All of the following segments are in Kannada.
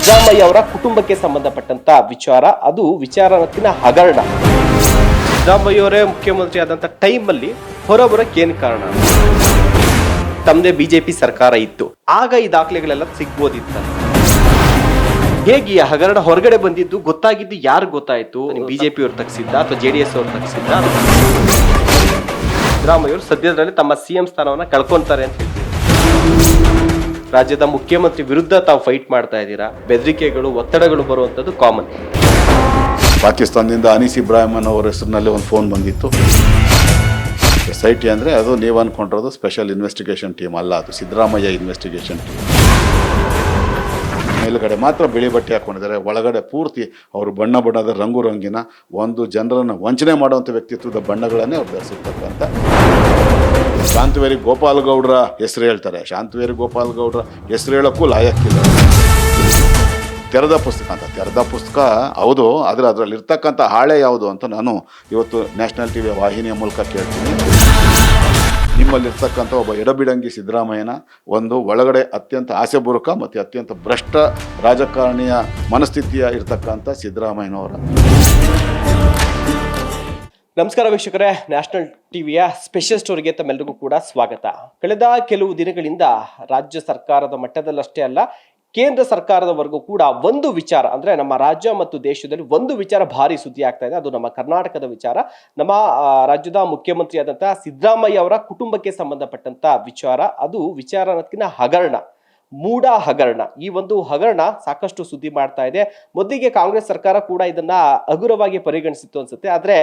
ಸಿದ್ದರಾಮಯ್ಯ ಅವರ ಕುಟುಂಬಕ್ಕೆ ಸಂಬಂಧಪಟ್ಟಂತ ವಿಚಾರ, ಅದು ವಿಚಾರಕ್ಕಿನ ಹಗರಣ. ಸಿದ್ದರಾಮಯ್ಯ ಅವರೇ ಮುಖ್ಯಮಂತ್ರಿ ಆದಂತ ಟೈಮ್ ಅಲ್ಲಿ ಹೊರಬರಕ್ಕೆ ಏನ್ ಕಾರಣ? ತಮ್ಮದೇ ಬಿಜೆಪಿ ಸರ್ಕಾರ ಇತ್ತು, ಆಗ ಈ ದಾಖಲೆಗಳೆಲ್ಲ ಸಿಗ್ಬೋದಿತ್ತ. ಹೇಗೆ ಈ ಹಗರಣ ಹೊರಗಡೆ ಬಂದಿದ್ದು ಗೊತ್ತಾಗಿದ್ದು ಯಾರು ಗೊತ್ತಾಯ್ತು? ಬಿಜೆಪಿ ಅವ್ರು ತಗ್ಸಿದ್ದ ಅಥವಾ JDS ಅವ್ರು ತಗ್ಸಿದ್ದ? ಸಿದ್ದರಾಮಯ್ಯ ಅವರು ಸದ್ಯದಲ್ಲೇ ತಮ್ಮ CM ಸ್ಥಾನವನ್ನ ಕಳ್ಕೊಂತಾರೆ ಅಂತ ಹೇಳ್ತೀವಿ. ರಾಜ್ಯದ ಮುಖ್ಯಮಂತ್ರಿ ವಿರುದ್ಧ ತಾವು ಫೈಟ್ ಮಾಡ್ತಾ ಇದ್ದೀರಾ. ಬೆದರಿಕೆಗಳು, ಒತ್ತಡಗಳು ಬರುವಂತದ್ದು ಕಾಮನ್. ಪಾಕಿಸ್ತಾನದಿಂದ ಅನೀಸ್ ಇಬ್ರಾಹಿಮನ್ ಅವರ ಹೆಸರಿನಲ್ಲಿ ಒಂದು ಫೋನ್ ಬಂದಿತ್ತು. SIT ಅಂದರೆ ಅದು ನೀವು ಅಂದ್ಕೊಂಡಿರೋದು ಸ್ಪೆಷಲ್ ಇನ್ವೆಸ್ಟಿಗೇಷನ್ ಟೀಮ್ ಅಲ್ಲ, ಅದು ಸಿದ್ದರಾಮಯ್ಯ ಇನ್ವೆಸ್ಟಿಗೇಷನ್ ಟೀಮ್. ಮೇಲುಗಡೆ ಮಾತ್ರ ಬಿಳಿ ಬಟ್ಟೆ ಹಾಕೊಂಡಿದ್ದಾರೆ, ಒಳಗಡೆ ಪೂರ್ತಿ ಅವರು ಬಣ್ಣ ಬಣ್ಣದ ರಂಗಿನ ಒಂದು ಜನರನ್ನು ವಂಚನೆ ಮಾಡುವಂಥ ವ್ಯಕ್ತಿತ್ವದ ಬಣ್ಣಗಳನ್ನೇ ಅವ್ರು ಧರಿಸಿರ್ತಕ್ಕಂಥ. ಶಾಂತವೇರಿ ಗೋಪಾಲಗೌಡರ ಹೆಸರು ಹೇಳ್ತಾರೆ, ಶಾಂತವೇರಿ ಗೋಪಾಲಗೌಡರ ಹೆಸರು ಹೇಳೋಕ್ಕೂ ಲಾಯಕ್ಕಿಲ್ಲ. ತೆರೆದ ಪುಸ್ತಕ ಹೌದು, ಆದರೆ ಅದರಲ್ಲಿ ಇರ್ತಕ್ಕಂಥ ಹಾಳೆ ಯಾವುದು ಅಂತ ನಾನು ಇವತ್ತು ನ್ಯಾಷನಲ್ TV ವಾಹಿನಿಯ ಮೂಲಕ ಕೇಳ್ತೀನಿ. ನಿಮ್ಮಲ್ಲಿರ್ತಕ್ಕಂಥ ಒಬ್ಬ ಎಡಬಿಡಂಗಿ ಸಿದ್ದರಾಮಯ್ಯನ ಒಂದು ಒಳಗಡೆ ಅತ್ಯಂತ ಆಸೆಬುರುಕ ಮತ್ತು ಅತ್ಯಂತ ಭ್ರಷ್ಟ ರಾಜಕಾರಣಿಯ ಮನಸ್ಥಿತಿಯ ಇರ್ತಕ್ಕಂಥ ಸಿದ್ದರಾಮಯ್ಯನವರ. ನಮಸ್ಕಾರ ವೀಕ್ಷಕರೇ, ನ್ಯಾಷನಲ್ ಟಿವಿಯ ಸ್ಪೆಷಲ್ ಸ್ಟೋರಿಗೆ ತಮ್ಮೆಲ್ಲರಿಗೂ ಕೂಡ ಸ್ವಾಗತ. ಕಳೆದ ಕೆಲವು ದಿನಗಳಿಂದ ರಾಜ್ಯ ಸರ್ಕಾರದ ಮಟ್ಟದಲ್ಲಷ್ಟೇ ಅಲ್ಲ, ಕೇಂದ್ರ ಸರ್ಕಾರದವರೆಗೂ ಕೂಡ ಒಂದು ವಿಚಾರ, ಅಂದ್ರೆ ನಮ್ಮ ರಾಜ್ಯ ಮತ್ತು ದೇಶದಲ್ಲಿ ಒಂದು ವಿಚಾರ ಭಾರಿ ಸುದ್ದಿ ಆಗ್ತಾ ಇದೆ. ಅದು ನಮ್ಮ ಕರ್ನಾಟಕದ ವಿಚಾರ. ನಮ್ಮ ರಾಜ್ಯದ ಮುಖ್ಯಮಂತ್ರಿ ಆದಂತಹ ಸಿದ್ದರಾಮಯ್ಯ ಅವರ ಕುಟುಂಬಕ್ಕೆ ಸಂಬಂಧಪಟ್ಟಂತ ವಿಚಾರ, ಅದು ವಿಚಾರಕ್ಕಿನ ಹಗರಣ, ಮೂಡ ಹಗರಣ. ಈ ಒಂದು ಹಗರಣ ಸಾಕಷ್ಟು ಸುದ್ದಿ ಮಾಡ್ತಾ ಇದೆ. ಮೊದಲಿಗೆ ಕಾಂಗ್ರೆಸ್ ಸರ್ಕಾರ ಕೂಡ ಇದನ್ನ ಹಗುರವಾಗಿ ಪರಿಗಣಿಸಿತ್ತು ಅನ್ಸುತ್ತೆ. ಆದ್ರೆ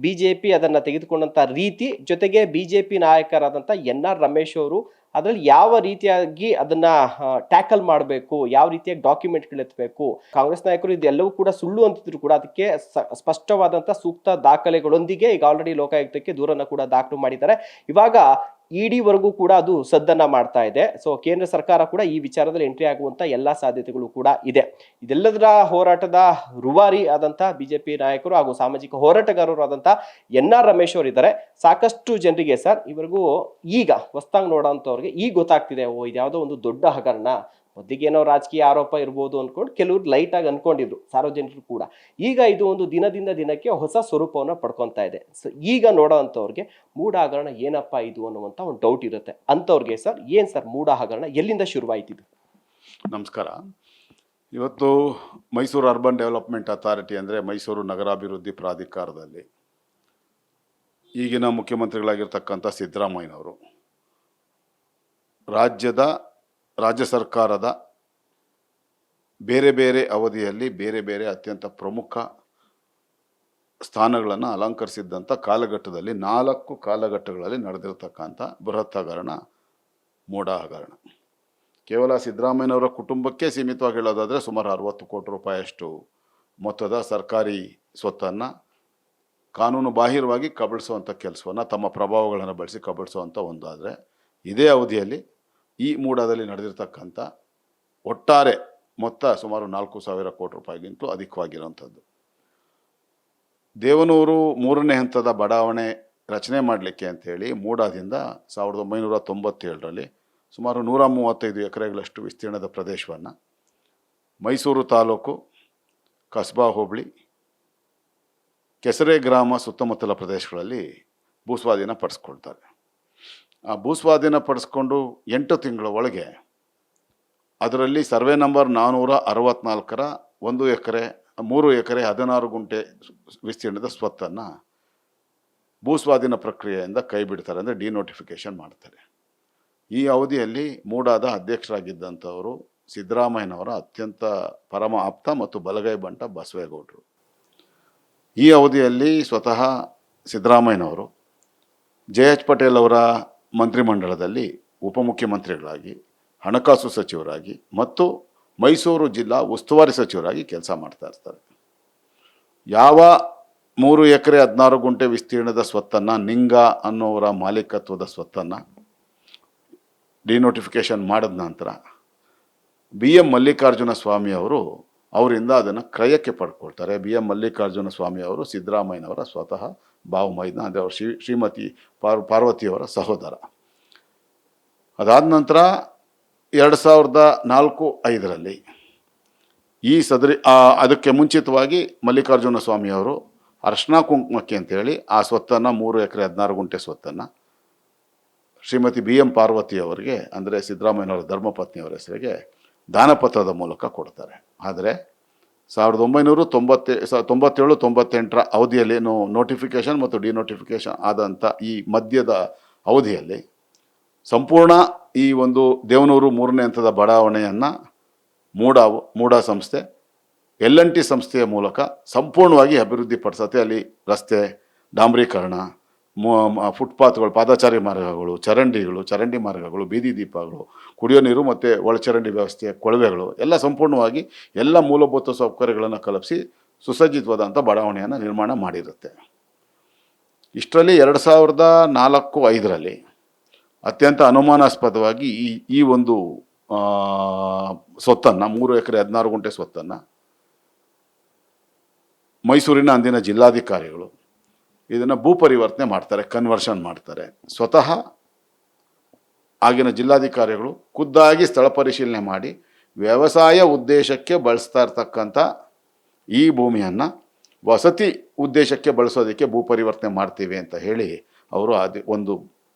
ಬಿಜೆಪಿ ಅದನ್ನ ತೆಗೆದುಕೊಂಡಂತ ರೀತಿ, ಜೊತೆಗೆ ಬಿಜೆಪಿ ನಾಯಕರಾದಂತ NR ರಮೇಶ್ ಅವರು ಅದ್ರಲ್ಲಿ ಯಾವ ರೀತಿಯಾಗಿ ಅದನ್ನ ಟ್ಯಾಕಲ್ ಮಾಡಬೇಕು, ಯಾವ ರೀತಿಯಾಗಿ ಡಾಕ್ಯುಮೆಂಟ್ಗಳು ಎತ್ತಬೇಕು, ಕಾಂಗ್ರೆಸ್ ನಾಯಕರು ಇದೆಲ್ಲವೂ ಕೂಡ ಸುಳ್ಳು ಅಂತಿದ್ರು ಕೂಡ ಅದಕ್ಕೆ ಸ್ಪಷ್ಟವಾದಂತ ಸೂಕ್ತ ದಾಖಲೆಗಳೊಂದಿಗೆ ಈಗ ಆಲ್ರೆಡಿ ಲೋಕಾಯುಕ್ತಕ್ಕೆ ದೂರನ್ನ ಕೂಡ ದಾಖಲು ಮಾಡಿದ್ದಾರೆ. ಇವಾಗ ED ವರೆಗೂ ಕೂಡ ಅದು ಸದ್ದನ್ನ ಮಾಡ್ತಾ ಇದೆ. ಸೊ ಕೇಂದ್ರ ಸರ್ಕಾರ ಕೂಡ ಈ ವಿಚಾರದಲ್ಲಿ ಎಂಟ್ರಿ ಆಗುವಂತ ಎಲ್ಲಾ ಸಾಧ್ಯತೆಗಳು ಕೂಡ ಇದೆ. ಇದೆಲ್ಲದರ ಹೋರಾಟದ ರೂವಾರಿ ಆದಂತ ಬಿಜೆಪಿ ನಾಯಕರು ಹಾಗೂ ಸಾಮಾಜಿಕ ಹೋರಾಟಗಾರರು ಆದಂತ NR ರಮೇಶ್ ಅವರು ಇದ್ದಾರೆ. ಸಾಕಷ್ಟು ಜನರಿಗೆ ಸರ್ ಇವರಿಗೂ ಈಗ ಹೊಸದಾಗಿ ನೋಡೋಂಥವ್ರಿಗೆ ಈಗ ಗೊತ್ತಾಗ್ತಿದೆ, ಓ ಇದ್ಯಾವುದೋ ಒಂದು ದೊಡ್ಡ ಹಗರಣ, ಮೊದಲಿಗೆ ಏನೋ ರಾಜಕೀಯ ಆರೋಪ ಇರ್ಬೋದು ಅನ್ಕೊಂಡು ಕೆಲವರು ಲೈಟ್ ಆಗಿ ಅನ್ಕೊಂಡಿದ್ರು ಸಾರ್ವಜನಿಕರು ಕೂಡ. ಈಗ ಇದು ಒಂದು ದಿನದಿಂದ ದಿನಕ್ಕೆ ಹೊಸ ಸ್ವರೂಪವನ್ನು ಪಡ್ಕೊತಾ ಇದೆ. ಸೊ ಈಗ ನೋಡೋ ಅಂಥವ್ರಿಗೆ ಮೂಢ ಹಗರಣ ಏನಪ್ಪ ಇದು ಅನ್ನುವಂಥ ಒಂದು ಡೌಟ್ ಇರುತ್ತೆ. ಅಂಥವ್ರಿಗೆ ಸರ್ ಏನ್ ಸರ್ ಮೂಢ ಹಗರಣ, ಎಲ್ಲಿಂದ ಶುರುವಾಯ್ತಿದ್ದು? ನಮಸ್ಕಾರ. ಇವತ್ತು ಮೈಸೂರು ಅರ್ಬನ್ ಡೆವಲಪ್ಮೆಂಟ್ ಅಥಾರಿಟಿ ಅಂದರೆ ಮೈಸೂರು ನಗರಾಭಿವೃದ್ಧಿ ಪ್ರಾಧಿಕಾರದಲ್ಲಿ ಈಗಿನ ಮುಖ್ಯಮಂತ್ರಿಗಳಾಗಿರ್ತಕ್ಕಂಥ ಸಿದ್ದರಾಮಯ್ಯನವರು ರಾಜ್ಯ ಸರ್ಕಾರದ ಬೇರೆ ಬೇರೆ ಅವಧಿಯಲ್ಲಿ ಬೇರೆ ಬೇರೆ ಅತ್ಯಂತ ಪ್ರಮುಖ ಸ್ಥಾನಗಳನ್ನು ಅಲಂಕರಿಸಿದ್ದಂಥ ಕಾಲಘಟ್ಟದಲ್ಲಿ 4 ಕಾಲಘಟ್ಟಗಳಲ್ಲಿ ನಡೆದಿರ್ತಕ್ಕಂಥ ಬೃಹತ್ ಹಗರಣ ಮೂಢ ಹಗರಣ. ಕೇವಲ ಸಿದ್ದರಾಮಯ್ಯನವರ ಕುಟುಂಬಕ್ಕೆ ಸೀಮಿತವಾಗಿ ಹೇಳೋದಾದರೆ ಸುಮಾರು 60 ಕೋಟಿ ರೂಪಾಯಿಯಷ್ಟು ಮೊತ್ತದ ಸರ್ಕಾರಿ ಸ್ವತ್ತನ್ನು ಕಾನೂನು ಬಾಹಿರವಾಗಿ ಕಬಳಿಸುವಂಥ ಕೆಲಸವನ್ನು ತಮ್ಮ ಪ್ರಭಾವಗಳನ್ನು ಬಳಸಿ ಕಬಳಿಸುವಂಥ ಒಂದಾದರೆ, ಇದೇ ಅವಧಿಯಲ್ಲಿ ಈ ಮೂಡದಲ್ಲಿ ನಡೆದಿರ್ತಕ್ಕಂಥ ಒಟ್ಟಾರೆ ಮೊತ್ತ ಸುಮಾರು 4,000 ಕೋಟಿ ರೂಪಾಯಿಗಿಂತಲೂ ಅಧಿಕವಾಗಿರುವಂಥದ್ದು. ದೇವನೂರು 3ನೇ ಹಂತದ ಬಡಾವಣೆ ರಚನೆ ಮಾಡಲಿಕ್ಕೆ ಅಂಥೇಳಿ ಮೂಡಾದಿಂದ 1997ರಲ್ಲಿ ಸುಮಾರು 135 ಎಕರೆಗಳಷ್ಟು ವಿಸ್ತೀರ್ಣದ ಪ್ರದೇಶವನ್ನು ಮೈಸೂರು ತಾಲೂಕು ಕಸ್ಬಾ ಹೋಬಳಿ ಕೆಸರೆ ಗ್ರಾಮ ಸುತ್ತಮುತ್ತಲ ಪ್ರದೇಶಗಳಲ್ಲಿ ಭೂಸ್ವಾಧೀನ ಪಡಿಸ್ಕೊಳ್ತಾರೆ. ಆ ಭೂಸ್ವಾಧೀನ ಪಡಿಸ್ಕೊಂಡು 8 ತಿಂಗಳ ಒಳಗೆ ಅದರಲ್ಲಿ ಸರ್ವೆ ನಂಬರ್ 464ರ 1 ಎಕರೆ 3 ಎಕರೆ 16 ಗುಂಟೆ ವಿಸ್ತೀರ್ಣದ ಸ್ವತ್ತನ್ನು ಭೂಸ್ವಾಧೀನ ಪ್ರಕ್ರಿಯೆಯಿಂದ ಕೈ ಬಿಡ್ತಾರೆ, ಅಂದರೆ ಡಿನೋಟಿಫಿಕೇಶನ್ ಮಾಡ್ತಾರೆ. ಈ ಅವಧಿಯಲ್ಲಿ ಮೂಡಾದ ಅಧ್ಯಕ್ಷರಾಗಿದ್ದಂಥವರು ಸಿದ್ದರಾಮಯ್ಯನವರ ಅತ್ಯಂತ ಪರಮ ಆಪ್ತ ಮತ್ತು ಬಲಗೈ ಬಂಟ ಬಸವೇಗೌಡರು. ಈ ಅವಧಿಯಲ್ಲಿ ಸ್ವತಃ ಸಿದ್ದರಾಮಯ್ಯನವರು JH ಪಟೇಲ್ ಅವರ ಮಂತ್ರಿಮಂಡಲದಲ್ಲಿ ಉಪಮುಖ್ಯಮಂತ್ರಿಗಳಾಗಿ, ಹಣಕಾಸು ಸಚಿವರಾಗಿ ಮತ್ತು ಮೈಸೂರು ಜಿಲ್ಲಾ ಉಸ್ತುವಾರಿ ಸಚಿವರಾಗಿ ಕೆಲಸ ಮಾಡ್ತಾ ಇರ್ತಾರೆ. ಯಾವ 3 ಎಕರೆ 16 ಗುಂಟೆ ವಿಸ್ತೀರ್ಣದ ಸ್ವತ್ತನ್ನು, ನಿಂಗ ಅನ್ನೋವರ ಮಾಲೀಕತ್ವದ ಸ್ವತ್ತನ್ನು ಡಿನೋಟಿಫಿಕೇಶನ್ ಮಾಡಿದ ನಂತರ BM ಮಲ್ಲಿಕಾರ್ಜುನ ಸ್ವಾಮಿ ಅವರು ಅವರಿಂದ ಅದನ್ನು ಕ್ರಯಕ್ಕೆ ಪಡ್ಕೊಳ್ತಾರೆ. BM ಮಲ್ಲಿಕಾರ್ಜುನ ಸ್ವಾಮಿ ಅವರು ಸಿದ್ದರಾಮಯ್ಯನವರ ಸ್ವತಃ ಬಾವು ಮೈದ್ನ, ಅಂದರೆ ಅವರು ಶ್ರೀಮತಿ ಪಾರ್ವತಿಯವರ ಸಹೋದರ. ಅದಾದ ನಂತರ 2004-05ರಲ್ಲಿ ಈ ಸದರಿ ಅದಕ್ಕೆ ಮುಂಚಿತವಾಗಿ ಮಲ್ಲಿಕಾರ್ಜುನ ಸ್ವಾಮಿಯವರು ಅರ್ಶನ ಕುಂಕುಮಕ್ಕೆ ಅಂತೇಳಿ ಆ ಸ್ವತ್ತನ್ನು 3 ಎಕರೆ 16 ಗುಂಟೆ ಸ್ವತ್ತನ್ನು ಶ್ರೀಮತಿ BM ಪಾರ್ವತಿ ಅವರಿಗೆ, ಅಂದರೆ ಸಿದ್ದರಾಮಯ್ಯನವರ ಧರ್ಮಪತ್ನಿಯವರ ಹೆಸರಿಗೆ ದಾನಪತ್ರದ ಮೂಲಕ ಕೊಡ್ತಾರೆ. ಆದರೆ 1997-98 ಅವಧಿಯಲ್ಲಿ ನೋಟಿಫಿಕೇಶನ್ ಮತ್ತು ಡಿನೋಟಿಫಿಕೇಶನ್ ಆದಂಥ ಈ ಮಧ್ಯದ ಅವಧಿಯಲ್ಲಿ ಸಂಪೂರ್ಣ ಈ ಒಂದು ದೇವನೂರು 3ನೇ ಹಂತದ ಬಡಾವಣೆಯನ್ನು ಮೂಡ ಸಂಸ್ಥೆ L&T ಸಂಸ್ಥೆಯ ಮೂಲಕ ಸಂಪೂರ್ಣವಾಗಿ ಅಭಿವೃದ್ಧಿಪಡಿಸತ್ತೆ. ಅಲ್ಲಿ ರಸ್ತೆ, ಡಾಂಬರೀಕರಣ, ಫುಟ್ಪಾತ್ಗಳು, ಪಾದಚಾರಿ ಮಾರ್ಗಗಳು, ಚರಂಡಿ ಮಾರ್ಗಗಳು, ಬೀದಿ ದೀಪಗಳು, ಕುಡಿಯೋ ನೀರು ಮತ್ತು ಒಳಚರಂಡಿ ವ್ಯವಸ್ಥೆ, ಕೊಳವೆಗಳು ಎಲ್ಲ ಸಂಪೂರ್ಣವಾಗಿ ಎಲ್ಲ ಮೂಲಭೂತ ಸೌಕರ್ಯಗಳನ್ನು ಕಲ್ಪಿಸಿ ಸುಸಜ್ಜಿತವಾದಂಥ ಬಡಾವಣೆಯನ್ನು ನಿರ್ಮಾಣ ಮಾಡಿರುತ್ತೆ. ಇಷ್ಟರಲ್ಲಿ 2004-05ರಲ್ಲಿ ಅತ್ಯಂತ ಅನುಮಾನಾಸ್ಪದವಾಗಿ ಈ ಒಂದು ಸ್ವತ್ತನ್ನು 3 ಎಕರೆ 16 ಗುಂಟೆ ಸ್ವತ್ತನ್ನು ಮೈಸೂರಿನ ಅಂದಿನ ಜಿಲ್ಲಾಧಿಕಾರಿಗಳು ಇದನ್ನು ಭೂ ಪರಿವರ್ತನೆ ಮಾಡ್ತಾರೆ, ಕನ್ವರ್ಷನ್ ಮಾಡ್ತಾರೆ. ಸ್ವತಃ ಆಗಿನ ಜಿಲ್ಲಾಧಿಕಾರಿಗಳು ಖುದ್ದಾಗಿ ಸ್ಥಳ ಪರಿಶೀಲನೆ ಮಾಡಿ ವ್ಯವಸಾಯ ಉದ್ದೇಶಕ್ಕೆ ಬಳಸ್ತಾ ಇರ್ತಕ್ಕಂಥ ಈ ಭೂಮಿಯನ್ನು ವಸತಿ ಉದ್ದೇಶಕ್ಕೆ ಬಳಸೋದಕ್ಕೆ ಭೂ ಪರಿವರ್ತನೆ ಮಾಡ್ತೀವಿ ಅಂತ ಹೇಳಿ ಅವರು ಒಂದು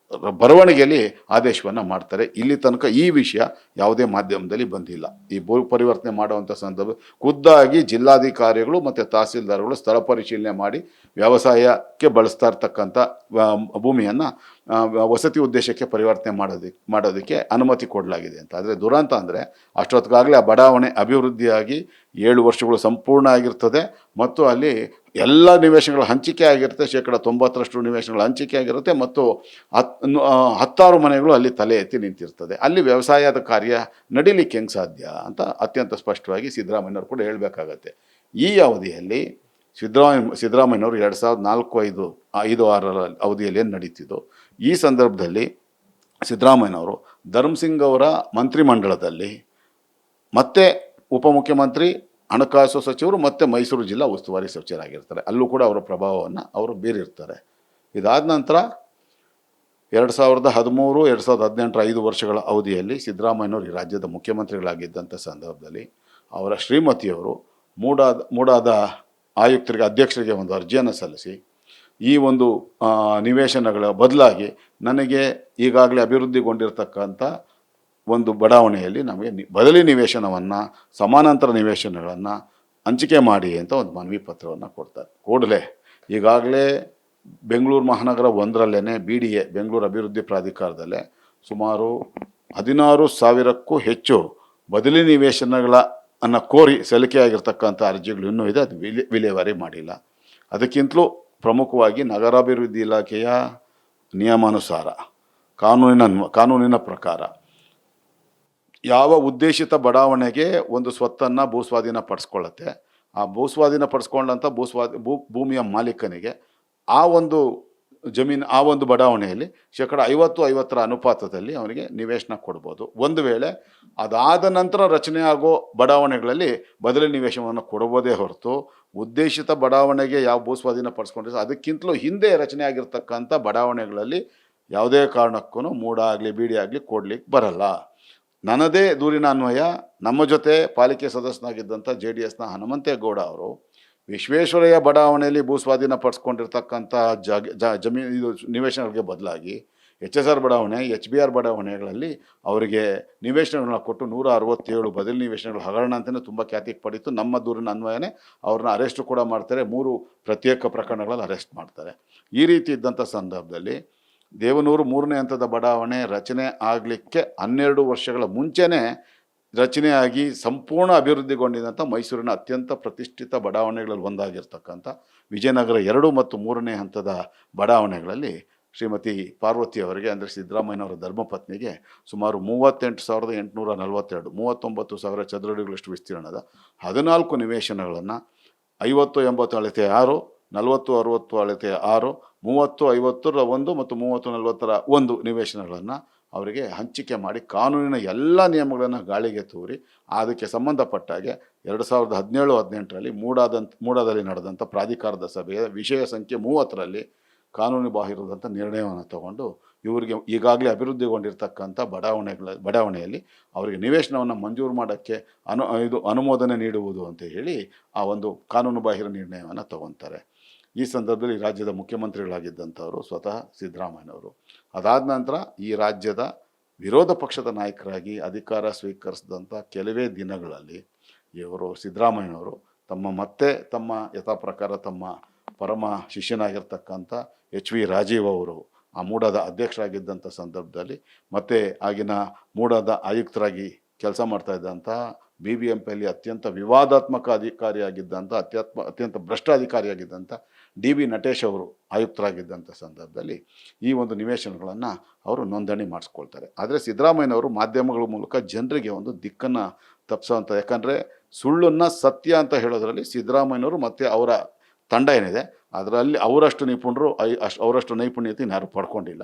ಬರವಣಿಗೆಯಲ್ಲಿ ಆದೇಶವನ್ನು ಮಾಡ್ತಾರೆ. ಇಲ್ಲಿ ತನಕ ಈ ವಿಷಯ ಯಾವುದೇ ಮಾಧ್ಯಮದಲ್ಲಿ ಬಂದಿಲ್ಲ. ಈ ಭೂ ಪರಿವರ್ತನೆ ಮಾಡುವಂಥ ಸಂದರ್ಭ ಖುದ್ದಾಗಿ ಜಿಲ್ಲಾಧಿಕಾರಿಗಳು ಮತ್ತು ತಹಸೀಲ್ದಾರ್ಗಳು ಸ್ಥಳ ಪರಿಶೀಲನೆ ಮಾಡಿ ವ್ಯವಸಾಯಕ್ಕೆ ಬಳಸ್ತಾ ಇರ್ತಕ್ಕಂಥ ಭೂಮಿಯನ್ನು ವಸತಿ ಉದ್ದೇಶಕ್ಕೆ ಪರಿವರ್ತನೆ ಮಾಡೋದಕ್ಕೆ ಅನುಮತಿ ಕೊಡಲಾಗಿದೆ ಅಂತ. ಆದರೆ ದುರಂತ ಅಂದರೆ ಅಷ್ಟೊತ್ತಿಗಾಗಲೇ ಆ ಬಡಾವಣೆ ಅಭಿವೃದ್ಧಿಯಾಗಿ 7 ವರ್ಷಗಳು ಸಂಪೂರ್ಣ ಆಗಿರ್ತದೆ ಮತ್ತು ಅಲ್ಲಿ ಎಲ್ಲ ನಿವೇಶನಗಳ ಹಂಚಿಕೆ ಆಗಿರುತ್ತೆ. 90% ನಿವೇಶನಗಳ ಹಂಚಿಕೆ ಆಗಿರುತ್ತೆ ಮತ್ತು 10 ಮನೆಗಳು ಅಲ್ಲಿ ತಲೆ ಎತ್ತಿ ನಿಂತಿರ್ತದೆ. ಅಲ್ಲಿ ವ್ಯವಸಾಯದ ಕಾರ್ಯ ನಡೀಲಿಕ್ಕೆ ಹೆಂಗೆ ಸಾಧ್ಯ ಅಂತ ಅತ್ಯಂತ ಸ್ಪಷ್ಟವಾಗಿ ಸಿದ್ದರಾಮಯ್ಯನವರು ಕೂಡ ಹೇಳಬೇಕಾಗತ್ತೆ. ಈ ಅವಧಿಯಲ್ಲಿ ಸಿದ್ದರಾಮಯ್ಯನವರು 2004-05 ಅವಧಿಯಲ್ಲಿ ಏನು ನಡೀತಿದ್ದು, ಈ ಸಂದರ್ಭದಲ್ಲಿ ಸಿದ್ದರಾಮಯ್ಯನವರು ಧರ್ಮಸಿಂಗ್ ಅವರ ಮಂತ್ರಿಮಂಡಲದಲ್ಲಿ ಮತ್ತೆ ಉಪಮುಖ್ಯಮಂತ್ರಿ, ಹಣಕಾಸು ಸಚಿವರು ಮತ್ತು ಮೈಸೂರು ಜಿಲ್ಲಾ ಉಸ್ತುವಾರಿ ಸಚಿವರಾಗಿರ್ತಾರೆ. ಅಲ್ಲೂ ಕೂಡ ಅವರ ಪ್ರಭಾವವನ್ನು ಅವರು ಬೀರಿರ್ತಾರೆ. ಇದಾದ ನಂತರ 2013-2018 5 ವರ್ಷಗಳ ಅವಧಿಯಲ್ಲಿ ಸಿದ್ದರಾಮಯ್ಯನವರು ಈ ರಾಜ್ಯದ ಮುಖ್ಯಮಂತ್ರಿಗಳಾಗಿದ್ದಂಥ ಸಂದರ್ಭದಲ್ಲಿ ಅವರ ಶ್ರೀಮತಿಯವರು ಮೂಡಾದ ಆಯುಕ್ತರಿಗೆ, ಅಧ್ಯಕ್ಷರಿಗೆ ಒಂದು ಅರ್ಜಿಯನ್ನು ಸಲ್ಲಿಸಿ ಈ ಒಂದು ನಿವೇಶನಗಳ ಬದಲಾಗಿ ನನಗೆ ಈಗಾಗಲೇ ಅಭಿವೃದ್ಧಿಗೊಂಡಿರ್ತಕ್ಕಂಥ ಒಂದು ಬಡಾವಣೆಯಲ್ಲಿ ನಮಗೆ ಬದಲಿ ನಿವೇಶನವನ್ನು, ಸಮಾನಾಂತರ ನಿವೇಶನಗಳನ್ನು ಹಂಚಿಕೆ ಮಾಡಿ ಅಂತ ಒಂದು ಮನವಿ ಪತ್ರವನ್ನು ಕೊಡ್ತಾರೆ. ಕೂಡಲೇ ಈಗಾಗಲೇ ಬೆಂಗಳೂರು ಮಹಾನಗರ 1ರಲ್ಲೇ BDA ಬೆಂಗಳೂರು ಅಭಿವೃದ್ಧಿ ಪ್ರಾಧಿಕಾರದಲ್ಲೇ ಸುಮಾರು 16,000ಕ್ಕೂ ಹೆಚ್ಚು ಬದಲಿ ನಿವೇಶನಗಳನ್ನು ಕೋರಿ ಸಲ್ಲಿಕೆಯಾಗಿರ್ತಕ್ಕಂಥ ಅರ್ಜಿಗಳು ಇನ್ನೂ ಇದೆ, ಅದು ವಿಲೇವಾರಿ ಮಾಡಿಲ್ಲ. ಅದಕ್ಕಿಂತಲೂ ಪ್ರಮುಖವಾಗಿ ನಗರಾಭಿವೃದ್ಧಿ ಇಲಾಖೆಯ ನಿಯಮಾನುಸಾರ ಕಾನೂನಿನ ಪ್ರಕಾರ ಯಾವ ಉದ್ದೇಶಿತ ಬಡಾವಣೆಗೆ ಒಂದು ಸ್ವತ್ತನ್ನು ಭೂಸ್ವಾಧೀನ ಪಡಿಸ್ಕೊಳ್ಳುತ್ತೆ, ಆ ಭೂಸ್ವಾಧೀನ ಪಡಿಸ್ಕೊಂಡಂಥ ಭೂಮಿಯ ಮಾಲೀಕನಿಗೆ ಆ ಒಂದು ಜಮೀನು, ಆ ಒಂದು ಬಡಾವಣೆಯಲ್ಲಿ 50-50 ಅನುಪಾತದಲ್ಲಿ ಅವನಿಗೆ ನಿವೇಶನ ಕೊಡ್ಬೋದು. ಒಂದು ವೇಳೆ ಅದಾದ ನಂತರ ರಚನೆ ಆಗೋ ಬಡಾವಣೆಗಳಲ್ಲಿ ಬದಲಿ ನಿವೇಶನವನ್ನು ಕೊಡ್ಬೋದೇ ಹೊರತು ಉದ್ದೇಶಿತ ಬಡಾವಣೆಗೆ ಯಾವ ಭೂಸ್ವಾಧೀನ ಪಡಿಸ್ಕೊಂಡಿರೋ ಅದಕ್ಕಿಂತಲೂ ಹಿಂದೆ ರಚನೆ ಆಗಿರ್ತಕ್ಕಂಥ ಬಡಾವಣೆಗಳಲ್ಲಿ ಯಾವುದೇ ಕಾರಣಕ್ಕೂ ಮೂಡ ಆಗಲಿ BDA ಆಗಲಿ ಕೊಡ್ಲಿಕ್ಕೆ ಬರಲ್ಲ. ನನ್ನದೇ ದೂರಿನ ಅನ್ವಯ ನಮ್ಮ ಜೊತೆ ಪಾಲಿಕೆ ಸದಸ್ಯನಾಗಿದ್ದಂಥ JDSನ ಹನುಮಂತೇಗೌಡ ಅವರು ವಿಶ್ವೇಶ್ವರಯ್ಯ ಬಡಾವಣೆಯಲ್ಲಿ ಭೂಸ್ವಾಧೀನ ಪಡಿಸ್ಕೊಂಡಿರ್ತಕ್ಕಂಥ ಜಮೀನು ನಿವೇಶನಗಳಿಗೆ ಬದಲಾಗಿ HSR ಬಡಾವಣೆ, HBR ಬಡಾವಣೆಗಳಲ್ಲಿ ಅವರಿಗೆ ನಿವೇಶನಗಳನ್ನ ಕೊಟ್ಟು 167 ಬದಲಿ ನಿವೇಶನಗಳ ಹಗರಣ ಅಂತಲೇ ತುಂಬ ಖ್ಯಾತಿಗೆ ಪಡೀತು. ನಮ್ಮ ದೂರಿನ ಅನ್ವಯನೇ ಅವ್ರನ್ನ ಅರೆಸ್ಟ್ ಕೂಡ ಮಾಡ್ತಾರೆ, 3 ಪ್ರತ್ಯೇಕ ಪ್ರಕರಣಗಳಲ್ಲಿ ಅರೆಸ್ಟ್ ಮಾಡ್ತಾರೆ. ಈ ರೀತಿ ಇದ್ದಂಥ ಸಂದರ್ಭದಲ್ಲಿ ದೇವನೂರು 3ನೇ ಹಂತದ ಬಡಾವಣೆ ರಚನೆ ಆಗಲಿಕ್ಕೆ 12 ವರ್ಷಗಳ ಮುಂಚೆನೇ ರಚನೆಯಾಗಿ ಸಂಪೂರ್ಣ ಅಭಿವೃದ್ಧಿಗೊಂಡಿದ್ದಂಥ ಮೈಸೂರಿನ ಅತ್ಯಂತ ಪ್ರತಿಷ್ಠಿತ ಬಡಾವಣೆಗಳಲ್ಲಿ ಒಂದಾಗಿರ್ತಕ್ಕಂಥ ವಿಜಯನಗರ 2 ಮತ್ತು 3ನೇ ಹಂತದ ಬಡಾವಣೆಗಳಲ್ಲಿ ಶ್ರೀಮತಿ ಪಾರ್ವತಿ ಅವರಿಗೆ, ಅಂದರೆ ಸಿದ್ದರಾಮಯ್ಯನವರ ಧರ್ಮಪತ್ನಿಗೆ ಸುಮಾರು 38,842 39,000 ಚದರಡಿಗಳಷ್ಟು ವಿಸ್ತೀರ್ಣದ 14 ನಿವೇಶನಗಳನ್ನು 50-80 ಅಳತೆ 6, 40-60 ಅಳತೆ 6, 30-50 1 ಮತ್ತು 30-40 1 ನಿವೇಶನಗಳನ್ನು ಅವರಿಗೆ ಹಂಚಿಕೆ ಮಾಡಿ ಕಾನೂನಿನ ಎಲ್ಲ ನಿಯಮಗಳನ್ನು ಗಾಳಿಗೆ ತೂರಿ ಅದಕ್ಕೆ ಸಂಬಂಧಪಟ್ಟಾಗೆ 2017-18ರಲ್ಲಿ ಮೂಡಾದಲ್ಲಿ ನಡೆದಂಥ ಪ್ರಾಧಿಕಾರದ ಸಭೆಯ ವಿಷಯ ಸಂಖ್ಯೆ 30ರಲ್ಲಿ ಕಾನೂನು ಬಾಹಿರದಂಥ ನಿರ್ಣಯವನ್ನು ತಗೊಂಡು ಇವರಿಗೆ ಈಗಾಗಲೇ ಅಭಿವೃದ್ಧಿಗೊಂಡಿರ್ತಕ್ಕಂಥ ಬಡಾವಣೆಯಲ್ಲಿ ಅವರಿಗೆ ನಿವೇಶನವನ್ನು ಮಂಜೂರು ಮಾಡೋಕ್ಕೆ ಅನುಮೋದನೆ ನೀಡುವುದು ಅಂತ ಹೇಳಿ ಆ ಒಂದು ಕಾನೂನು ಬಾಹಿರ ನಿರ್ಣಯವನ್ನು ತಗೊತಾರೆ. ಈ ಸಂದರ್ಭದಲ್ಲಿ ರಾಜ್ಯದ ಮುಖ್ಯಮಂತ್ರಿಗಳಾಗಿದ್ದಂಥವರು ಸ್ವತಃ ಸಿದ್ದರಾಮಯ್ಯನವರು. ಅದಾದ ನಂತರ ಈ ರಾಜ್ಯದ ವಿರೋಧ ಪಕ್ಷದ ನಾಯಕರಾಗಿ ಅಧಿಕಾರ ಸ್ವೀಕರಿಸಿದಂಥ ಕೆಲವೇ ದಿನಗಳಲ್ಲಿ ಇವರು ಸಿದ್ದರಾಮಯ್ಯನವರು ತಮ್ಮ ಯಥಾ ಪ್ರಕಾರ ತಮ್ಮ ಪರಮ ಶಿಷ್ಯನಾಗಿರ್ತಕ್ಕಂಥ ಎಚ್ ವಿ ರಾಜೀವ್ ಅವರು ಆ ಮೂಡಾದ ಅಧ್ಯಕ್ಷರಾಗಿದ್ದಂಥ ಸಂದರ್ಭದಲ್ಲಿ ಮತ್ತು ಆಗಿನ ಮೂಡಾದ ಆಯುಕ್ತರಾಗಿ ಕೆಲಸ ಮಾಡ್ತಾ ಇದ್ದಂಥ BBMPಯಲ್ಲಿ ಅತ್ಯಂತ ವಿವಾದಾತ್ಮಕ ಅಧಿಕಾರಿಯಾಗಿದ್ದಂಥ ಅತ್ಯಂತ ಭ್ರಷ್ಟ ಅಧಿಕಾರಿಯಾಗಿದ್ದಂಥ DB ನಟೇಶ್ ಅವರು ಆಯುಕ್ತರಾಗಿದ್ದಂಥ ಸಂದರ್ಭದಲ್ಲಿ ಈ ಒಂದು ನಿವೇಶನಗಳನ್ನು ಅವರು ನೋಂದಣಿ ಮಾಡಿಸ್ಕೊಳ್ತಾರೆ. ಆದರೆ ಸಿದ್ದರಾಮಯ್ಯನವರು ಮಾಧ್ಯಮಗಳ ಮೂಲಕ ಜನರಿಗೆ ಒಂದು ದಿಕ್ಕನ್ನು ತಪ್ಪಿಸೋವಂಥ, ಯಾಕಂದರೆ ಸುಳ್ಳನ್ನು ಸತ್ಯ ಅಂತ ಹೇಳೋದ್ರಲ್ಲಿ ಸಿದ್ದರಾಮಯ್ಯನವರು ಮತ್ತು ಅವರ ತಂಡ ಏನಿದೆ ಅದರಲ್ಲಿ ಅವರಷ್ಟು ನೈಪುಣ್ಯತೆ ಯಾರು ಪಡ್ಕೊಂಡಿಲ್ಲ.